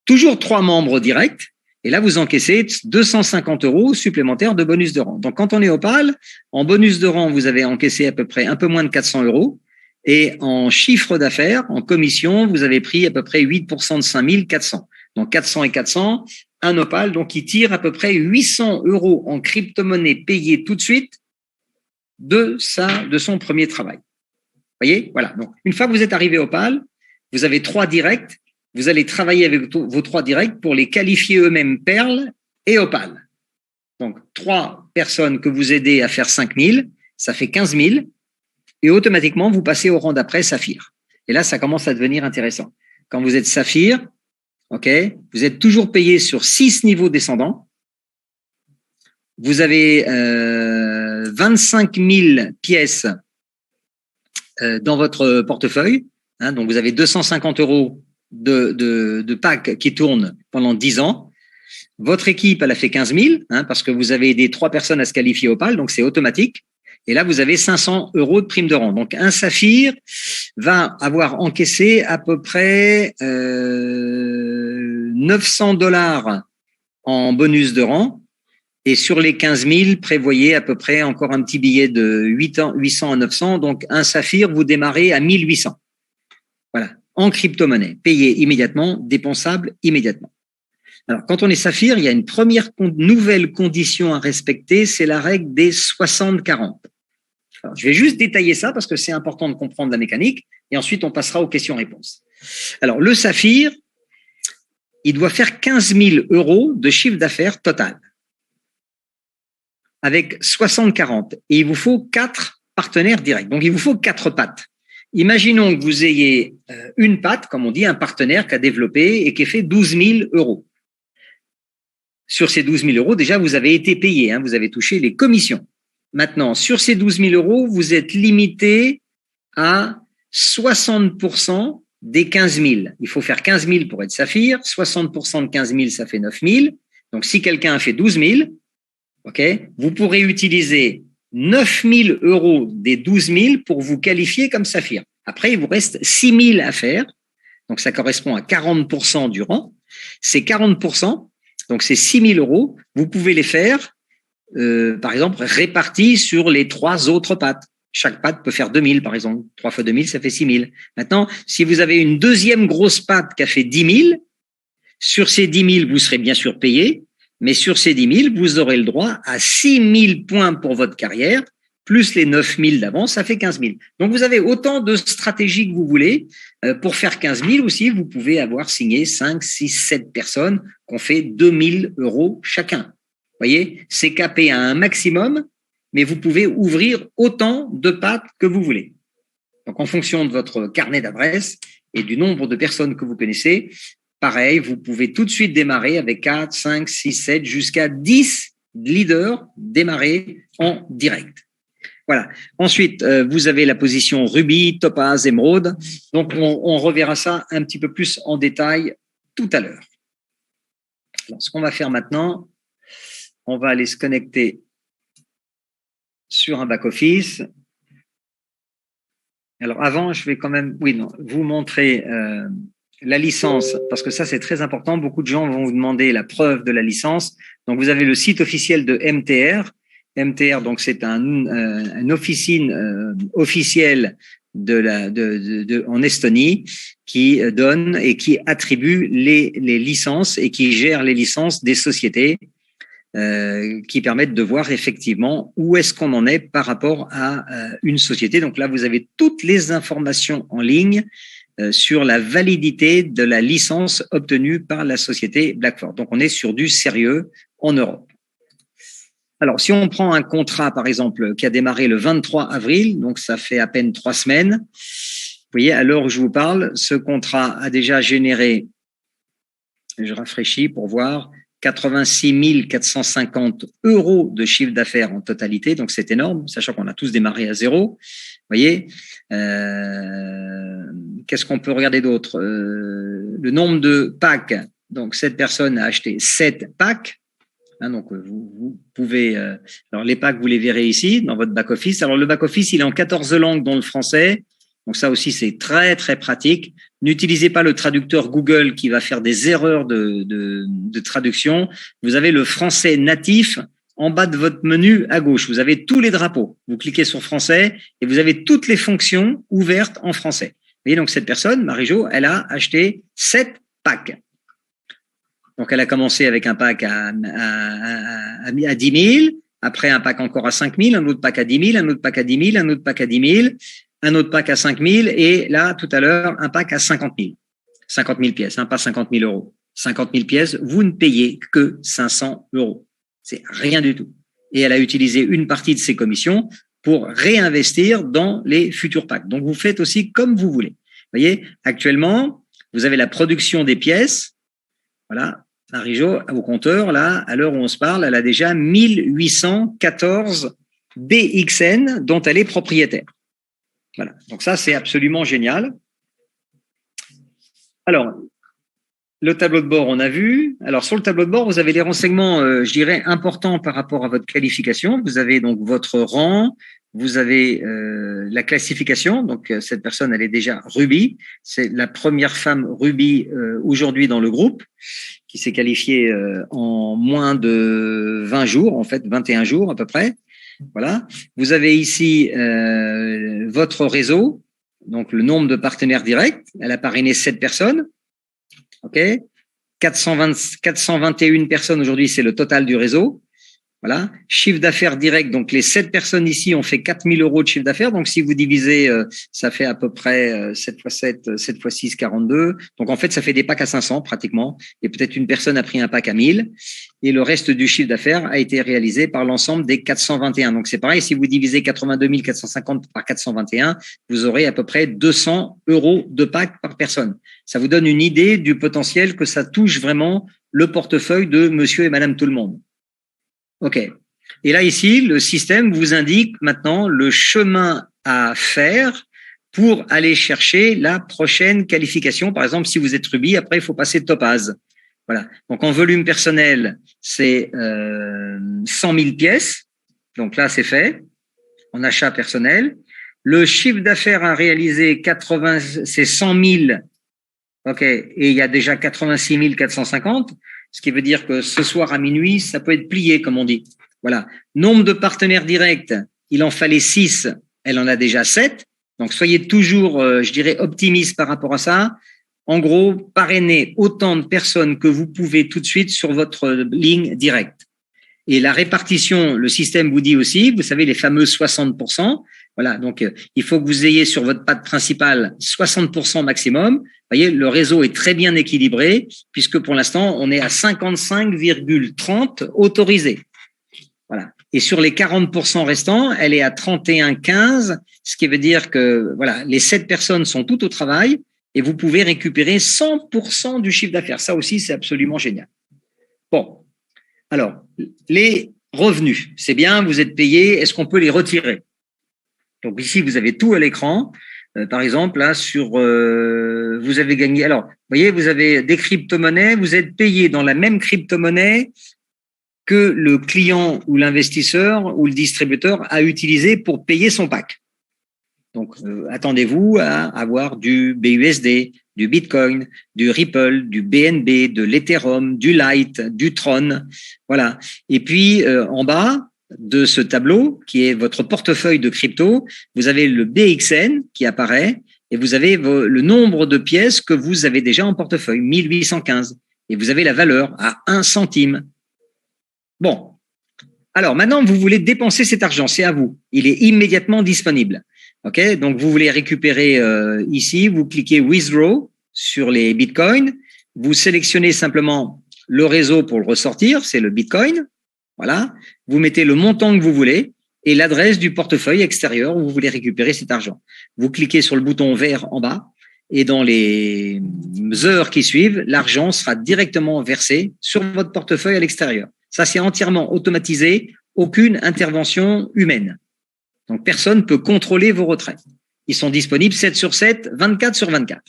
A: Toujours 3 membres directs. Et là, vous encaissez 250 euros supplémentaires de bonus de rang. Donc, quand on est Opal, en bonus de rang, vous avez encaissé à peu près un peu moins de 400 euros. Et en chiffre d'affaires, en commission, vous avez pris à peu près 8% de 5400. Donc, 400 et 400, un Opal, donc il tire à peu près 800 euros en crypto-monnaie payée tout de suite de son premier travail. Vous voyez? Voilà. Donc, une fois que vous êtes arrivé Opal, vous avez 3 directs. Vous allez travailler avec vos 3 directs pour les qualifier eux-mêmes Perle et Opal. Donc, 3 personnes que vous aidez à faire 5000, ça fait 15 000. Et automatiquement, vous passez au rang d'après Saphir. Et là, ça commence à devenir intéressant. Quand vous êtes Saphir, OK, vous êtes toujours payé sur 6 niveaux descendants. Vous avez 25 000 pièces dans votre portefeuille. Hein, donc, vous avez 250 euros de pack qui tourne pendant 10 ans. Votre équipe, elle a fait 15 000, hein, parce que vous avez aidé 3 personnes à se qualifier Opal, donc c'est automatique. Et là, vous avez 500 euros de prime de rang. Donc, un Saphir va avoir encaissé à peu près 900 $ en bonus de rang. Et sur les 15 000, prévoyez à peu près encore un petit billet de 800 à 900. Donc, un Saphir, vous démarrez à 1800. Voilà, en crypto-monnaie, payé immédiatement, dépensable immédiatement. Alors, quand on est Saphir, il y a une première nouvelle condition à respecter, c'est la règle des 60-40. Alors, je vais juste détailler ça parce que c'est important de comprendre la mécanique et ensuite on passera aux questions-réponses. Alors, le Saphir, il doit faire 15 000 euros de chiffre d'affaires total avec 60-40 et il vous faut 4 partenaires directs. Donc, il vous faut 4 pattes. Imaginons que vous ayez une patte, comme on dit, un partenaire qui a développé et qui a fait 12 000 euros. Sur ces 12 000 euros, déjà, vous avez été payé, hein, vous avez touché les commissions. Maintenant, sur ces 12 000 euros, vous êtes limité à 60% des 15 000. Il faut faire 15 000 pour être Saphir. 60% de 15 000, ça fait 9 000. Donc, si quelqu'un a fait 12 000, okay, vous pourrez utiliser 9 000 euros des 12 000 pour vous qualifier comme Saphir. Après, il vous reste 6 000 à faire. Donc, ça correspond à 40% du rang. Ces 40%, donc c'est 6 000 euros, vous pouvez les faire, par exemple, répartis sur les 3 autres pattes. Chaque patte peut faire 2 000, par exemple. 3 fois 2 000, ça fait 6 000. Maintenant, si vous avez une deuxième grosse patte qui a fait 10 000, sur ces 10 000, vous serez bien sûr payé, mais sur ces 10 000, vous aurez le droit à 6 000 points pour votre carrière, plus les 9 000 d'avant, ça fait 15 000. Donc, vous avez autant de stratégies que vous voulez. Pour faire 15 000 aussi, vous pouvez avoir signé 5, 6, 7 personnes qui ont fait 2 000 euros chacun. Vous voyez, c'est capé à un maximum, mais vous pouvez ouvrir autant de pattes que vous voulez. Donc, en fonction de votre carnet d'adresses et du nombre de personnes que vous connaissez, pareil, vous pouvez tout de suite démarrer avec 4, 5, 6, 7, jusqu'à 10 leader, démarrer en direct. Voilà. Ensuite, vous avez la position rubis, topaz, émeraude. Donc, on reverra ça un petit peu plus en détail tout à l'heure. Alors, ce qu'on va faire maintenant, on va aller se connecter sur un back-office. Alors, avant, je vais quand même vous montrer la licence, parce que ça, c'est très important. Beaucoup de gens vont vous demander la preuve de la licence. Donc, vous avez le site officiel de MTR. MTR, donc, c'est une officine officielle en Estonie qui donne et qui attribue les licences et qui gère les licences des sociétés qui permettent de voir effectivement où est-ce qu'on en est par rapport à une société. Donc là, vous avez toutes les informations en ligne sur la validité de la licence obtenue par la société Blackford. Donc, on est sur du sérieux en Europe. Alors, si on prend un contrat, par exemple, qui a démarré le 23 avril, donc ça fait à peine 3 semaines, vous voyez, à l'heure où je vous parle, ce contrat a déjà généré, je rafraîchis pour voir, 86 450 € de chiffre d'affaires en totalité, donc c'est énorme, sachant qu'on a tous démarré à zéro. Vous voyez, qu'est-ce qu'on peut regarder d'autre le nombre de packs, donc cette personne a acheté 7 packs. Donc, vous pouvez… alors, les packs, vous les verrez ici, dans votre back-office. Alors, le back-office, il est en 14 langues, dont le français. Donc, ça aussi, c'est très, très pratique. N'utilisez pas le traducteur Google qui va faire des erreurs de traduction. Vous avez le français natif en bas de votre menu à gauche. Vous avez tous les drapeaux. Vous cliquez sur français et vous avez toutes les fonctions ouvertes en français. Vous voyez, donc, cette personne, Marie-Jo, elle a acheté 7 packs. Donc, elle a commencé avec un pack à 10 000, après un pack encore à 5 000, un autre pack à 10 000, un autre pack à 10 000, un autre pack à 10 000, un autre pack à 5 000, et là, tout à l'heure, un pack à 50 000. 50 000 pièces, pas 50 000 €. 50 000 pièces, vous ne payez que 500 €. C'est rien du tout. Et elle a utilisé une partie de ses commissions pour réinvestir dans les futurs packs. Donc, vous faites aussi comme vous voulez. Vous voyez, actuellement, vous avez la production des pièces. Voilà. Marie-Jo, au compteur, là, à l'heure où on se parle, elle a déjà 1814 DXN dont elle est propriétaire. Voilà. Donc ça, c'est absolument génial. Alors, le tableau de bord, on a vu. Alors, sur le tableau de bord, vous avez des renseignements, je dirais, importants par rapport à votre qualification. Vous avez donc votre rang, vous avez la classification. Donc, cette personne, elle est déjà Ruby. C'est la première femme Ruby aujourd'hui dans le groupe qui s'est qualifiée en moins de 20 jours, en fait, 21 jours à peu près. Voilà. Vous avez ici votre réseau, donc le nombre de partenaires directs. Elle a parrainé 7 personnes. OK. 421 personnes aujourd'hui, c'est le total du réseau. Voilà. Chiffre d'affaires direct, donc les 7 personnes ici ont fait 4 000 € de chiffre d'affaires. Donc, si vous divisez, ça fait à peu près 7 x 7, 7 x 6, 42. Donc, en fait, ça fait des packs à 500 pratiquement. Et peut-être une personne a pris un pack à 1000. Et le reste du chiffre d'affaires a été réalisé par l'ensemble des 421. Donc, c'est pareil, si vous divisez 82 450 par 421, vous aurez à peu près 200 € de pack par personne. Ça vous donne une idée du potentiel que ça touche vraiment le portefeuille de monsieur et madame tout le monde. OK. Et là, ici, le système vous indique maintenant le chemin à faire pour aller chercher la prochaine qualification. Par exemple, si vous êtes Ruby, après, il faut passer Topaz. Voilà. Donc, en volume personnel, c'est 100 000 pièces. Donc là, c'est fait. En achat personnel. Le chiffre d'affaires à réaliser, c'est 100 000. OK. Et il y a déjà 86 450. Ce qui veut dire que ce soir à minuit, ça peut être plié, comme on dit. Voilà. Nombre de partenaires directs, il en fallait 6, elle en a déjà 7. Donc, soyez toujours, je dirais, optimiste par rapport à ça. En gros, parrainez autant de personnes que vous pouvez tout de suite sur votre ligne directe. Et la répartition, le système vous dit aussi, vous savez, les fameux 60%. Voilà, donc il faut que vous ayez sur votre patte principale 60% maximum. Vous voyez, le réseau est très bien équilibré puisque pour l'instant, on est à 55,30 autorisés. Voilà. Et sur les 40% restants, elle est à 31,15, ce qui veut dire que voilà, les 7 personnes sont toutes au travail et vous pouvez récupérer 100% du chiffre d'affaires. Ça aussi, c'est absolument génial. Bon. Alors, les revenus. C'est bien, vous êtes payé, est-ce qu'on peut les retirer? Donc ici, vous avez tout à l'écran. Par exemple, là, vous avez gagné. Alors, vous voyez, vous avez des crypto-monnaies, vous êtes payé dans la même crypto-monnaie que le client ou l'investisseur ou le distributeur a utilisé pour payer son pack. Donc, attendez-vous à avoir du BUSD, du Bitcoin, du Ripple, du BNB, de l'Ethereum, du Lite, du Tron. Voilà. Et puis, en bas de ce tableau, qui est votre portefeuille de crypto, vous avez le BXN qui apparaît et vous avez le nombre de pièces que vous avez déjà en portefeuille, 1815. Et vous avez la valeur à 1 centime. Bon. Alors, maintenant, vous voulez dépenser cet argent. C'est à vous. Il est immédiatement disponible. OK, donc vous voulez récupérer ici, vous cliquez Withdraw sur les bitcoins, vous sélectionnez simplement le réseau pour le ressortir, c'est le bitcoin. Voilà, vous mettez le montant que vous voulez et l'adresse du portefeuille extérieur où vous voulez récupérer cet argent. Vous cliquez sur le bouton vert en bas et dans les heures qui suivent, l'argent sera directement versé sur votre portefeuille à l'extérieur. Ça, c'est entièrement automatisé, aucune intervention humaine. Donc, personne ne peut contrôler vos retraits. Ils sont disponibles 7 sur 7, 24 sur 24.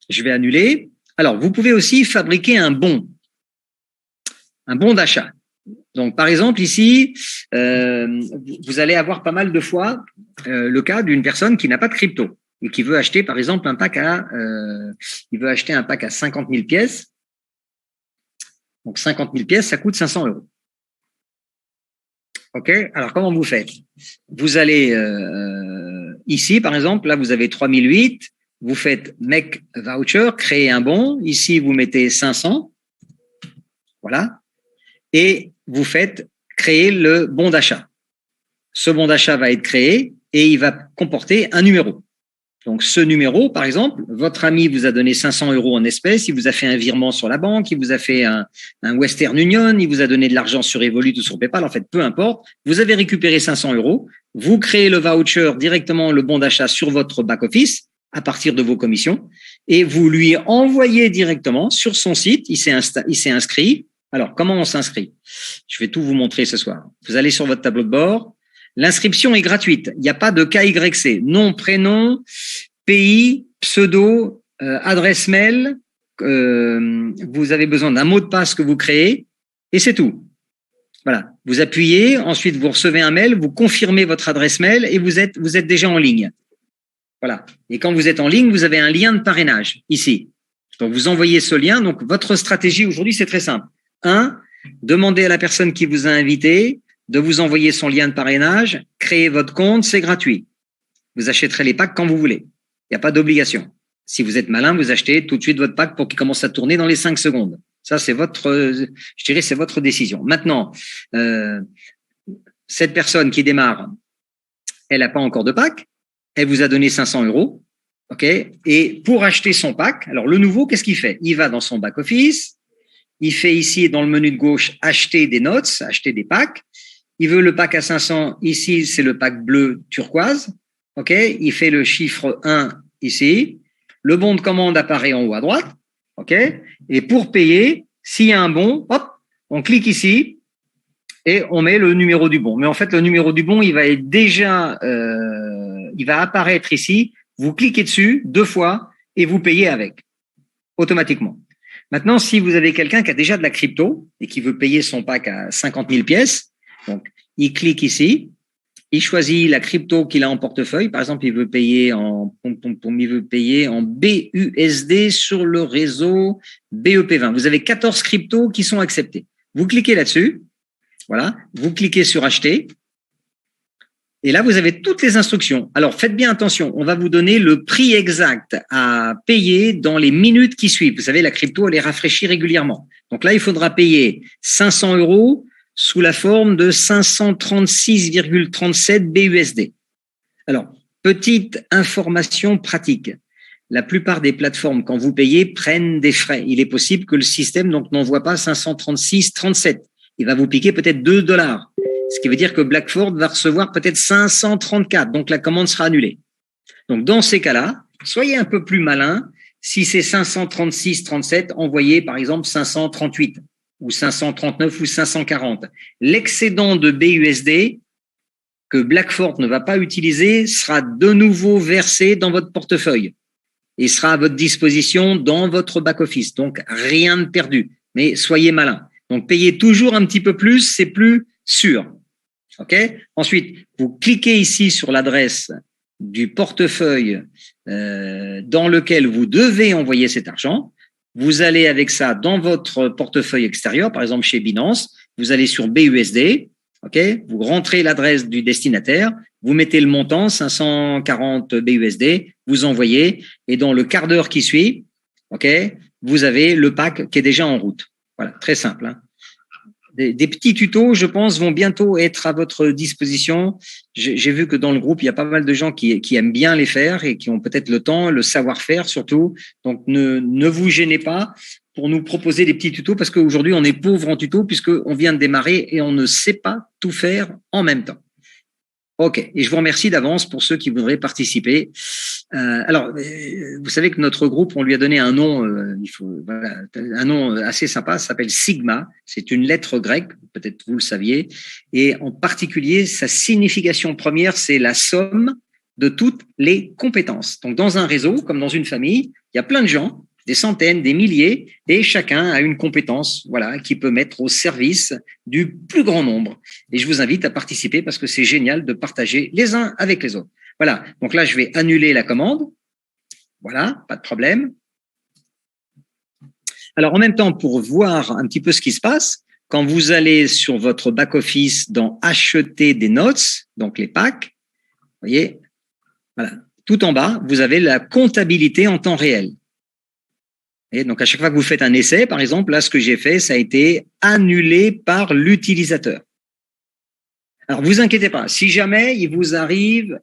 A: Je vais annuler. Alors, vous pouvez aussi fabriquer un bon d'achat. Donc, par exemple, ici, vous allez avoir pas mal de fois le cas d'une personne qui n'a pas de crypto et qui veut acheter, par exemple, un pack à 50 000 pièces. Donc, 50 000 pièces, ça coûte 500 €. OK, alors comment vous faites? Vous allez ici, par exemple, là, vous avez 3008, vous faites Make Voucher, créer un bon. Ici, vous mettez 500. Voilà. Et vous faites créer le bon d'achat. Ce bon d'achat va être créé et il va comporter un numéro. Donc, ce numéro, par exemple, votre ami vous a donné 500 € en espèces, il vous a fait un virement sur la banque, il vous a fait un Western Union, il vous a donné de l'argent sur Revolut ou sur PayPal, en fait, peu importe. Vous avez récupéré 500 €, vous créez le voucher directement, le bon d'achat sur votre back-office à partir de vos commissions et vous lui envoyez directement sur son site, il s'est inscrit. Alors, comment on s'inscrit? Je vais tout vous montrer ce soir. Vous allez sur votre tableau de bord. L'inscription est gratuite. Il n'y a pas de KYC. Nom, prénom, pays, pseudo, adresse mail. Vous avez besoin d'un mot de passe que vous créez et c'est tout. Voilà. Vous appuyez, ensuite vous recevez un mail, vous confirmez votre adresse mail et vous êtes déjà en ligne. Voilà. Et quand vous êtes en ligne, vous avez un lien de parrainage ici. Donc vous envoyez ce lien. Donc votre stratégie aujourd'hui, c'est très simple. 1, demandez à la personne qui vous a invité de vous envoyer son lien de parrainage, créez votre compte, c'est gratuit. Vous achèterez les packs quand vous voulez. Il n'y a pas d'obligation. Si vous êtes malin, vous achetez tout de suite votre pack pour qu'il commence à tourner dans les 5 secondes. Ça, c'est c'est votre décision. Maintenant, cette personne qui démarre, elle n'a pas encore de pack. Elle vous a donné 500 €. OK? Et pour acheter son pack, alors le nouveau, qu'est-ce qu'il fait? Il va dans son back-office. Il fait ici, dans le menu de gauche, acheter des notes, acheter des packs. Il veut le pack à 500. Ici, c'est le pack bleu turquoise. OK? Il fait le chiffre 1 ici. Le bon de commande apparaît en haut à droite. OK? Et pour payer, s'il y a un bon, hop, on clique ici et on met le numéro du bon. Mais en fait, le numéro du bon, il va être déjà, il va apparaître ici. Vous cliquez dessus 2 fois et vous payez avec, automatiquement. Maintenant, si vous avez quelqu'un qui a déjà de la crypto et qui veut payer son pack à 50 000 pièces, donc il clique ici, il choisit la crypto qu'il a en portefeuille. Par exemple, il veut payer en BUSD sur le réseau BEP20. Vous avez 14 cryptos qui sont acceptés. Vous cliquez là-dessus, voilà, vous cliquez sur acheter. Et là, vous avez toutes les instructions. Alors, faites bien attention. On va vous donner le prix exact à payer dans les minutes qui suivent. Vous savez, la crypto, elle est rafraîchie régulièrement. Donc là, il faudra payer 500 € sous la forme de 536,37 BUSD. Alors, petite information pratique. La plupart des plateformes, quand vous payez, prennent des frais. Il est possible que le système donc n'envoie pas 536,37. Il va vous piquer peut-être 2 $. Ce qui veut dire que Blackford va recevoir peut-être 534. Donc, la commande sera annulée. Donc, dans ces cas-là, soyez un peu plus malin. Si c'est 536,37, envoyez par exemple 538. ou 539 ou 540. L'excédent de BUSD que Blackfort ne va pas utiliser sera de nouveau versé dans votre portefeuille et sera à votre disposition dans votre back-office. Donc, rien de perdu. Mais soyez malin. Donc, payez toujours un petit peu plus, c'est plus sûr. OK? Ensuite, vous cliquez ici sur l'adresse du portefeuille dans lequel vous devez envoyer cet argent. Vous allez avec ça dans votre portefeuille extérieur, par exemple chez Binance, vous allez sur BUSD, OK? Vous rentrez l'adresse du destinataire, vous mettez le montant, 540 BUSD, vous envoyez, et dans le quart d'heure qui suit, OK, vous avez le pack qui est déjà en route. Voilà, très simple, hein. Des petits tutos, je pense, vont bientôt être à votre disposition. J'ai vu que dans le groupe, il y a pas mal de gens qui aiment bien les faire et qui ont peut-être le temps, le savoir-faire surtout. Donc, ne vous gênez pas pour nous proposer des petits tutos parce qu'aujourd'hui, on est pauvre en tutos puisqu'on vient de démarrer et on ne sait pas tout faire en même temps. OK. Et je vous remercie d'avance pour ceux qui voudraient participer. Alors, vous savez que notre groupe, on lui a donné un nom, voilà, un nom assez sympa, ça s'appelle Sigma. C'est une lettre grecque, peut-être vous le saviez. Et en particulier, sa signification première, c'est la somme de toutes les compétences. Donc, dans un réseau, comme dans une famille, il y a plein de gens, des centaines, des milliers, et chacun a une compétence, voilà, qui peut mettre au service du plus grand nombre. Et je vous invite à participer parce que c'est génial de partager les uns avec les autres. Voilà. Donc là, je vais annuler la commande. Voilà, pas de problème. Alors, en même temps, pour voir un petit peu ce qui se passe, quand vous allez sur votre back-office dans acheter des notes, donc les packs, vous voyez, voilà, tout en bas, vous avez la comptabilité en temps réel. Et donc, à chaque fois que vous faites un essai, par exemple, là, ce que j'ai fait, ça a été annulé par l'utilisateur. Alors, vous inquiétez pas. Si jamais il vous arrive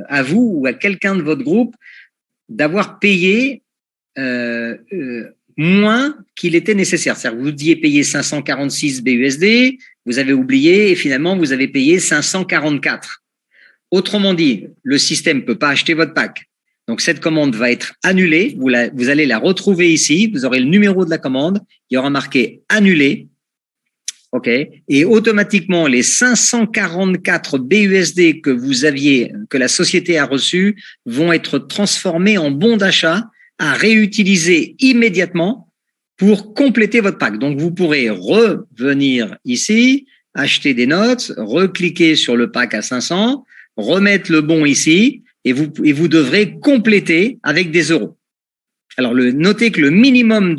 A: à vous ou à quelqu'un de votre groupe d'avoir payé moins qu'il était nécessaire, c'est-à-dire que vous deviez payer 546 BUSD, vous avez oublié et finalement vous avez payé 544. Autrement dit, le système peut pas acheter votre pack. Donc, cette commande va être annulée. Vous allez la retrouver ici. Vous aurez le numéro de la commande. Il y aura marqué annulé. OK. Et automatiquement, les 544 BUSD que la société a reçus vont être transformés en bons d'achat à réutiliser immédiatement pour compléter votre pack. Donc, vous pourrez revenir ici, acheter des notes, recliquer sur le pack à 500, remettre le bon ici, et vous devrez compléter avec des euros. Alors, notez que le minimum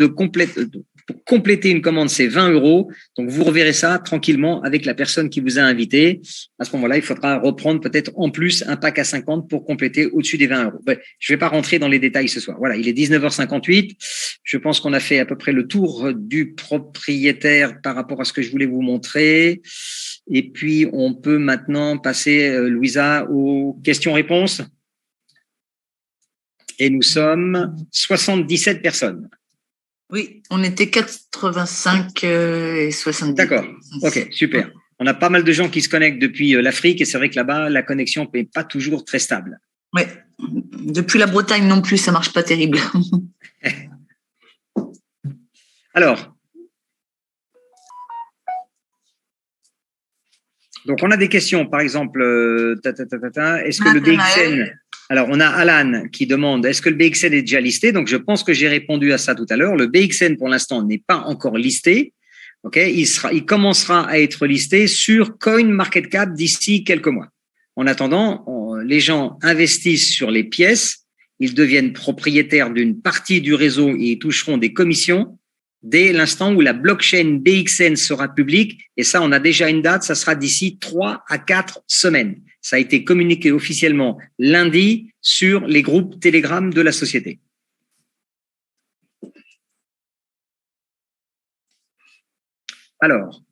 A: pour compléter une commande, c'est 20 euros. Donc, vous reverrez ça tranquillement avec la personne qui vous a invité. À ce moment-là, il faudra reprendre peut-être en plus un pack à 50 pour compléter au-dessus des 20 euros. Je ne vais pas rentrer dans les détails ce soir. Voilà, il est 19h58. Je pense qu'on a fait à peu près le tour du propriétaire par rapport à ce que je voulais vous montrer. Et puis, on peut maintenant passer, Louisa, aux questions-réponses. Et nous sommes 77 personnes.
B: Oui, on était 85 et 70.
A: D'accord, ok, super. On a pas mal de gens qui se connectent depuis l'Afrique et c'est vrai que là-bas, la connexion n'est pas toujours très stable.
B: Oui, depuis la Bretagne non plus, ça marche pas terrible.
A: Alors, donc on a des questions, par exemple, est-ce que le BXN… Alors, on a Alan qui demande, est-ce que le BXN est déjà listé? Donc, je pense que j'ai répondu à ça tout à l'heure. Le BXN, pour l'instant, n'est pas encore listé. OK, il commencera à être listé sur CoinMarketCap d'ici quelques mois. En attendant, les gens investissent sur les pièces, ils deviennent propriétaires d'une partie du réseau et ils toucheront des commissions dès l'instant où la blockchain BXN sera publique. Et ça, on a déjà une date, ça sera d'ici 3 à 4 semaines. Ça a été communiqué officiellement lundi sur les groupes Telegram de la société. Alors.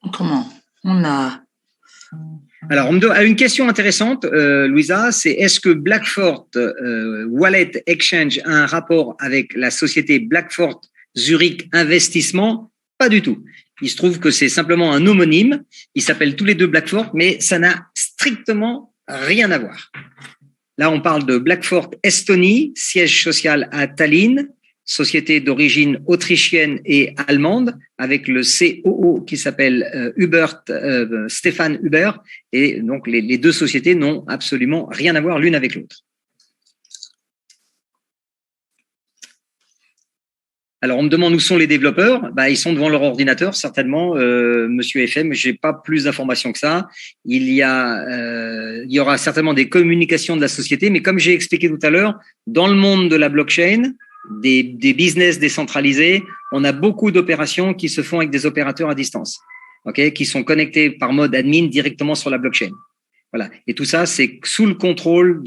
B: Autrement, on a…
A: Alors, on a une question intéressante, Louisa, c'est est-ce que Blackfort Wallet Exchange a un rapport avec la société Blackfort Zurich Investissement? Pas du tout. Il se trouve que c'est simplement un homonyme. Ils s'appellent tous les deux Blackfort, mais ça n'a strictement rien à voir. Là, on parle de Blackfort Estonie, siège social à Tallinn, société d'origine autrichienne et allemande, avec le COO qui s'appelle Stefan Huber. Et donc, les deux sociétés n'ont absolument rien à voir l'une avec l'autre. Alors, on me demande où sont les développeurs. Ils sont devant leur ordinateur, certainement. Monsieur FM, j'ai pas plus d'informations que ça. Il y aura certainement des communications de la société, mais comme j'ai expliqué tout à l'heure, dans le monde de la blockchain, des business décentralisés, on a beaucoup d'opérations qui se font avec des opérateurs à distance, qui sont connectés par mode admin directement sur la blockchain. Voilà. Et tout ça, c'est sous le contrôle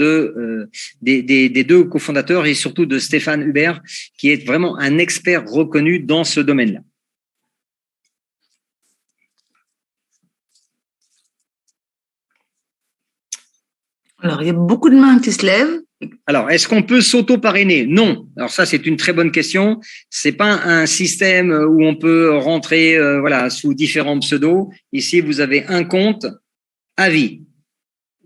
A: des deux cofondateurs et surtout de Stefan Huber, qui est vraiment un expert reconnu dans ce domaine-là.
B: Alors, il y a beaucoup de mains qui se lèvent.
A: Alors, est-ce qu'on peut s'auto-parrainer? Non. Alors ça, c'est une très bonne question. C'est pas un système où on peut rentrer, sous différents pseudos. Ici, vous avez un compte à vie.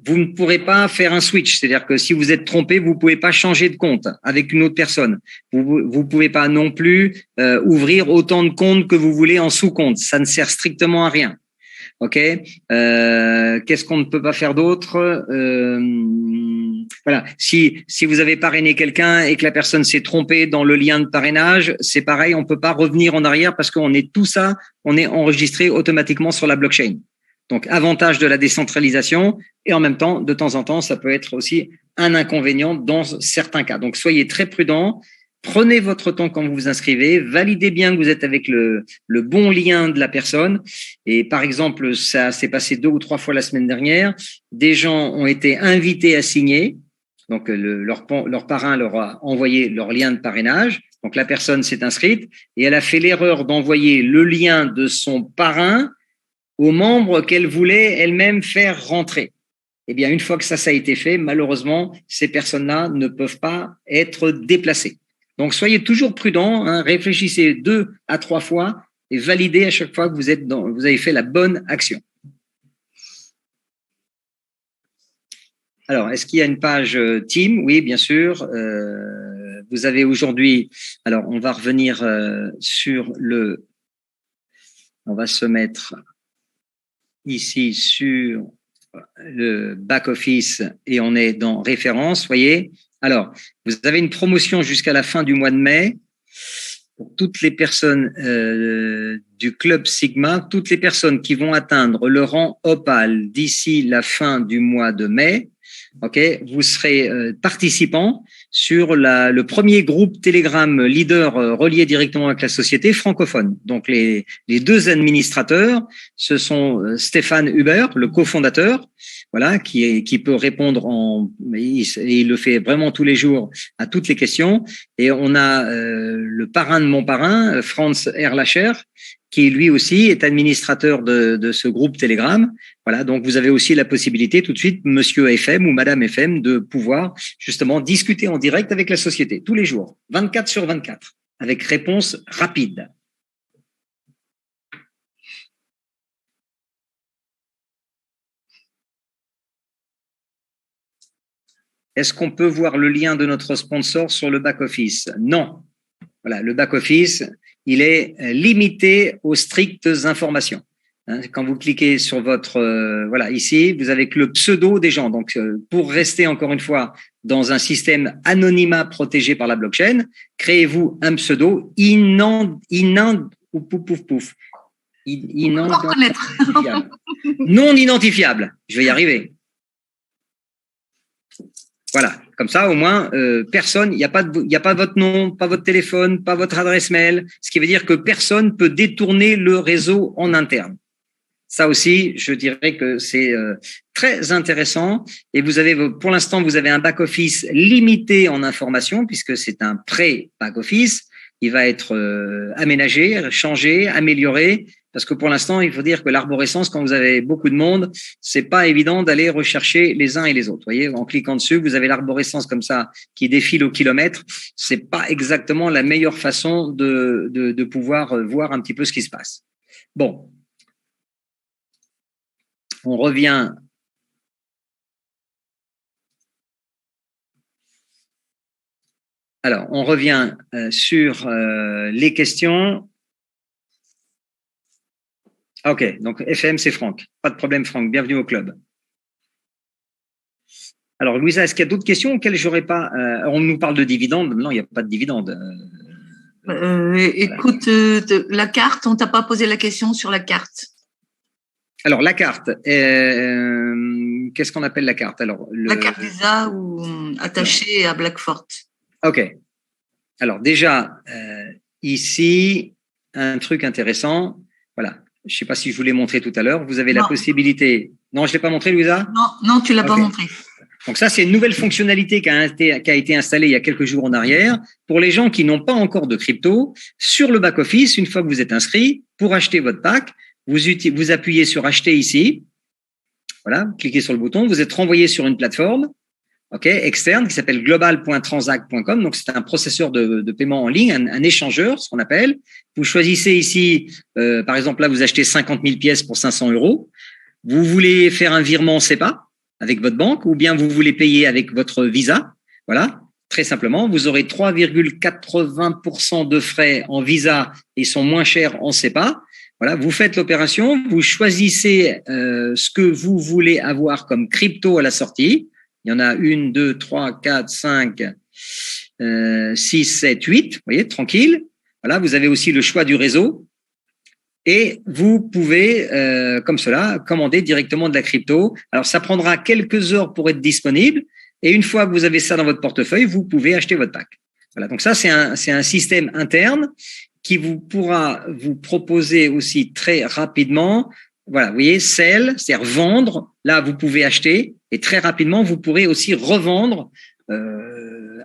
A: Vous ne pourrez pas faire un switch, c'est-à-dire que si vous êtes trompé, vous ne pouvez pas changer de compte avec une autre personne. Vous ne pouvez pas non plus ouvrir autant de comptes que vous voulez en sous-compte. Ça ne sert strictement à rien. Qu'est-ce qu'on ne peut pas faire d'autre? Voilà. Si vous avez parrainé quelqu'un et que la personne s'est trompée dans le lien de parrainage, c'est pareil, on ne peut pas revenir en arrière parce qu'on est on est enregistré automatiquement sur la blockchain. Donc, avantage de la décentralisation et en même temps, de temps en temps, ça peut être aussi un inconvénient dans certains cas. Donc, soyez très prudents. Prenez votre temps quand vous vous inscrivez. Validez bien que vous êtes avec le bon lien de la personne. Et par exemple, ça s'est passé 2 ou 3 fois la semaine dernière. Des gens ont été invités à signer. Donc, leur parrain leur a envoyé leur lien de parrainage. Donc, la personne s'est inscrite et elle a fait l'erreur d'envoyer le lien de son parrain aux membres qu'elle voulait elle-même faire rentrer. Eh bien, une fois que ça a été fait, malheureusement, ces personnes-là ne peuvent pas être déplacées. Donc, soyez toujours prudents, réfléchissez 2 à 3 fois et validez à chaque fois que vous avez fait la bonne action. Alors, est-ce qu'il y a une page team? Oui, bien sûr. Vous avez aujourd'hui, alors on va revenir on va se mettre ici sur le back-office et on est dans référence, voyez. Alors, vous avez une promotion jusqu'à la fin du mois de mai pour toutes les personnes du Club Sigma, toutes les personnes qui vont atteindre le rang Opal d'ici la fin du mois de mai. Vous serez participant sur le premier groupe Telegram leader relié directement avec la société francophone. Donc les 2 administrateurs, ce sont Stefan Huber, le cofondateur, qui peut répondre et il le fait vraiment tous les jours à toutes les questions. Et on a le parrain de mon parrain, Franz Erlacher, qui lui aussi est administrateur de ce groupe Telegram. Voilà, donc vous avez aussi la possibilité tout de suite, Monsieur FM ou Madame FM, de pouvoir justement discuter en direct avec la société tous les jours, 24/24, avec réponse rapide. Est-ce qu'on peut voir le lien de notre sponsor sur le back-office? Non. Voilà, le back-office, il est limité aux strictes informations. Quand vous cliquez sur votre ici, vous avez que le pseudo des gens. Donc, pour rester encore une fois dans un système anonymat protégé par la blockchain, créez-vous un pseudo non identifiable. Je vais y arriver. Voilà, comme ça au moins personne, il n'y a pas votre nom, pas votre téléphone, pas votre adresse mail, ce qui veut dire que personne peut détourner le réseau en interne. Ça aussi, je dirais que c'est très intéressant. Et pour l'instant, vous avez un back-office limité en information puisque c'est un pré-back-office. Il va être aménagé, changé, amélioré. Parce que pour l'instant, il faut dire que l'arborescence, quand vous avez beaucoup de monde, c'est pas évident d'aller rechercher les uns et les autres. Vous voyez, en cliquant dessus, vous avez l'arborescence comme ça qui défile au kilomètre. C'est pas exactement la meilleure façon de pouvoir voir un petit peu ce qui se passe. Bon. On revient Alors, on revient sur les questions. Ok, donc FM, c'est Franck. Pas de problème, Franck. Bienvenue au club. Alors, Louisa, est-ce qu'il y a d'autres questions auxquelles j'aurais pas… on nous parle de dividendes. Non, il n'y a pas de dividendes.
B: Écoute, la carte, on t'a pas posé la question sur la carte.
A: Alors, la carte, qu'est-ce qu'on appelle la carte? Alors,
B: la carte Visa ou attachée à Blackfort.
A: Ok. Alors, déjà, ici, un truc intéressant. Voilà. Je ne sais pas si je vous l'ai montré tout à l'heure. Vous avez la possibilité… Non, je ne l'ai pas montré, Louisa?
B: Non, tu ne l'as pas montré.
A: Donc ça, c'est une nouvelle fonctionnalité qui a été installée il y a quelques jours en arrière pour les gens qui n'ont pas encore de crypto. Sur le back-office, une fois que vous êtes inscrit, pour acheter votre pack, vous appuyez sur acheter ici. Voilà, cliquez sur le bouton, vous êtes renvoyé sur une plateforme externe qui s'appelle global.transact.com. Donc, c'est un processeur de paiement en ligne, un échangeur, ce qu'on appelle. Vous choisissez ici, par exemple, là, vous achetez 50 000 pièces pour 500 €. Vous voulez faire un virement SEPA avec votre banque ou bien vous voulez payer avec votre Visa. Voilà, très simplement, vous aurez 3,80% de frais en Visa et sont moins chers en SEPA. Voilà, vous faites l'opération, vous choisissez ce que vous voulez avoir comme crypto à la sortie. Il y en a 1, 2, 3, 4, 5, 6, 7, 8. Vous voyez, tranquille. Voilà, vous avez aussi le choix du réseau. Et vous pouvez, comme cela, commander directement de la crypto. Alors, ça prendra quelques heures pour être disponible. Et une fois que vous avez ça dans votre portefeuille, vous pouvez acheter votre pack. Voilà. Donc ça, c'est un système interne qui vous pourra vous proposer aussi très rapidement. Voilà, vous voyez, sell, c'est-à-dire vendre. Là, vous pouvez acheter et très rapidement, vous pourrez aussi revendre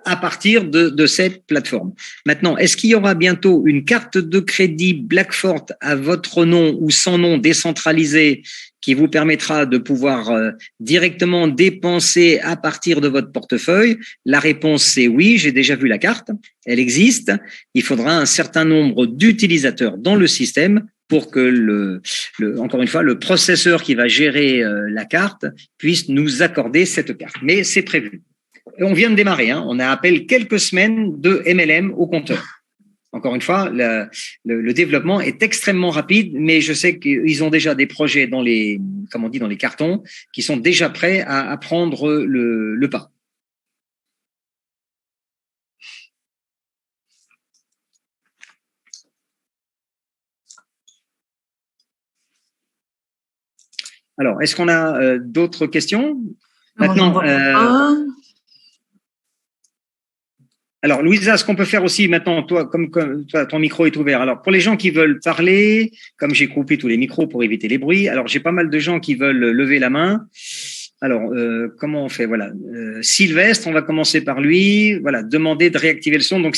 A: à partir de cette plateforme. Maintenant, est-ce qu'il y aura bientôt une carte de crédit Blackfort à votre nom ou sans nom décentralisée qui vous permettra de pouvoir directement dépenser à partir de votre portefeuille? La réponse, c'est oui, j'ai déjà vu la carte, elle existe. Il faudra un certain nombre d'utilisateurs dans le système pour que encore une fois, le processeur qui va gérer la carte puisse nous accorder cette carte. Mais c'est prévu. Et on vient de démarrer, hein. On a à peine quelques semaines de MLM au compteur. Encore une fois, le développement est extrêmement rapide, mais je sais qu'ils ont déjà des projets dans les cartons qui sont déjà prêts à prendre le pas. Alors, est-ce qu'on a d'autres questions? Maintenant, alors, Louisa, ce qu'on peut faire aussi maintenant, toi, comme toi, ton micro est ouvert. Alors, pour les gens qui veulent parler, comme j'ai coupé tous les micros pour éviter les bruits, alors j'ai pas mal de gens qui veulent lever la main. Alors, comment on fait? Voilà, Sylvestre, on va commencer par lui. Voilà, demander de réactiver le son. Donc,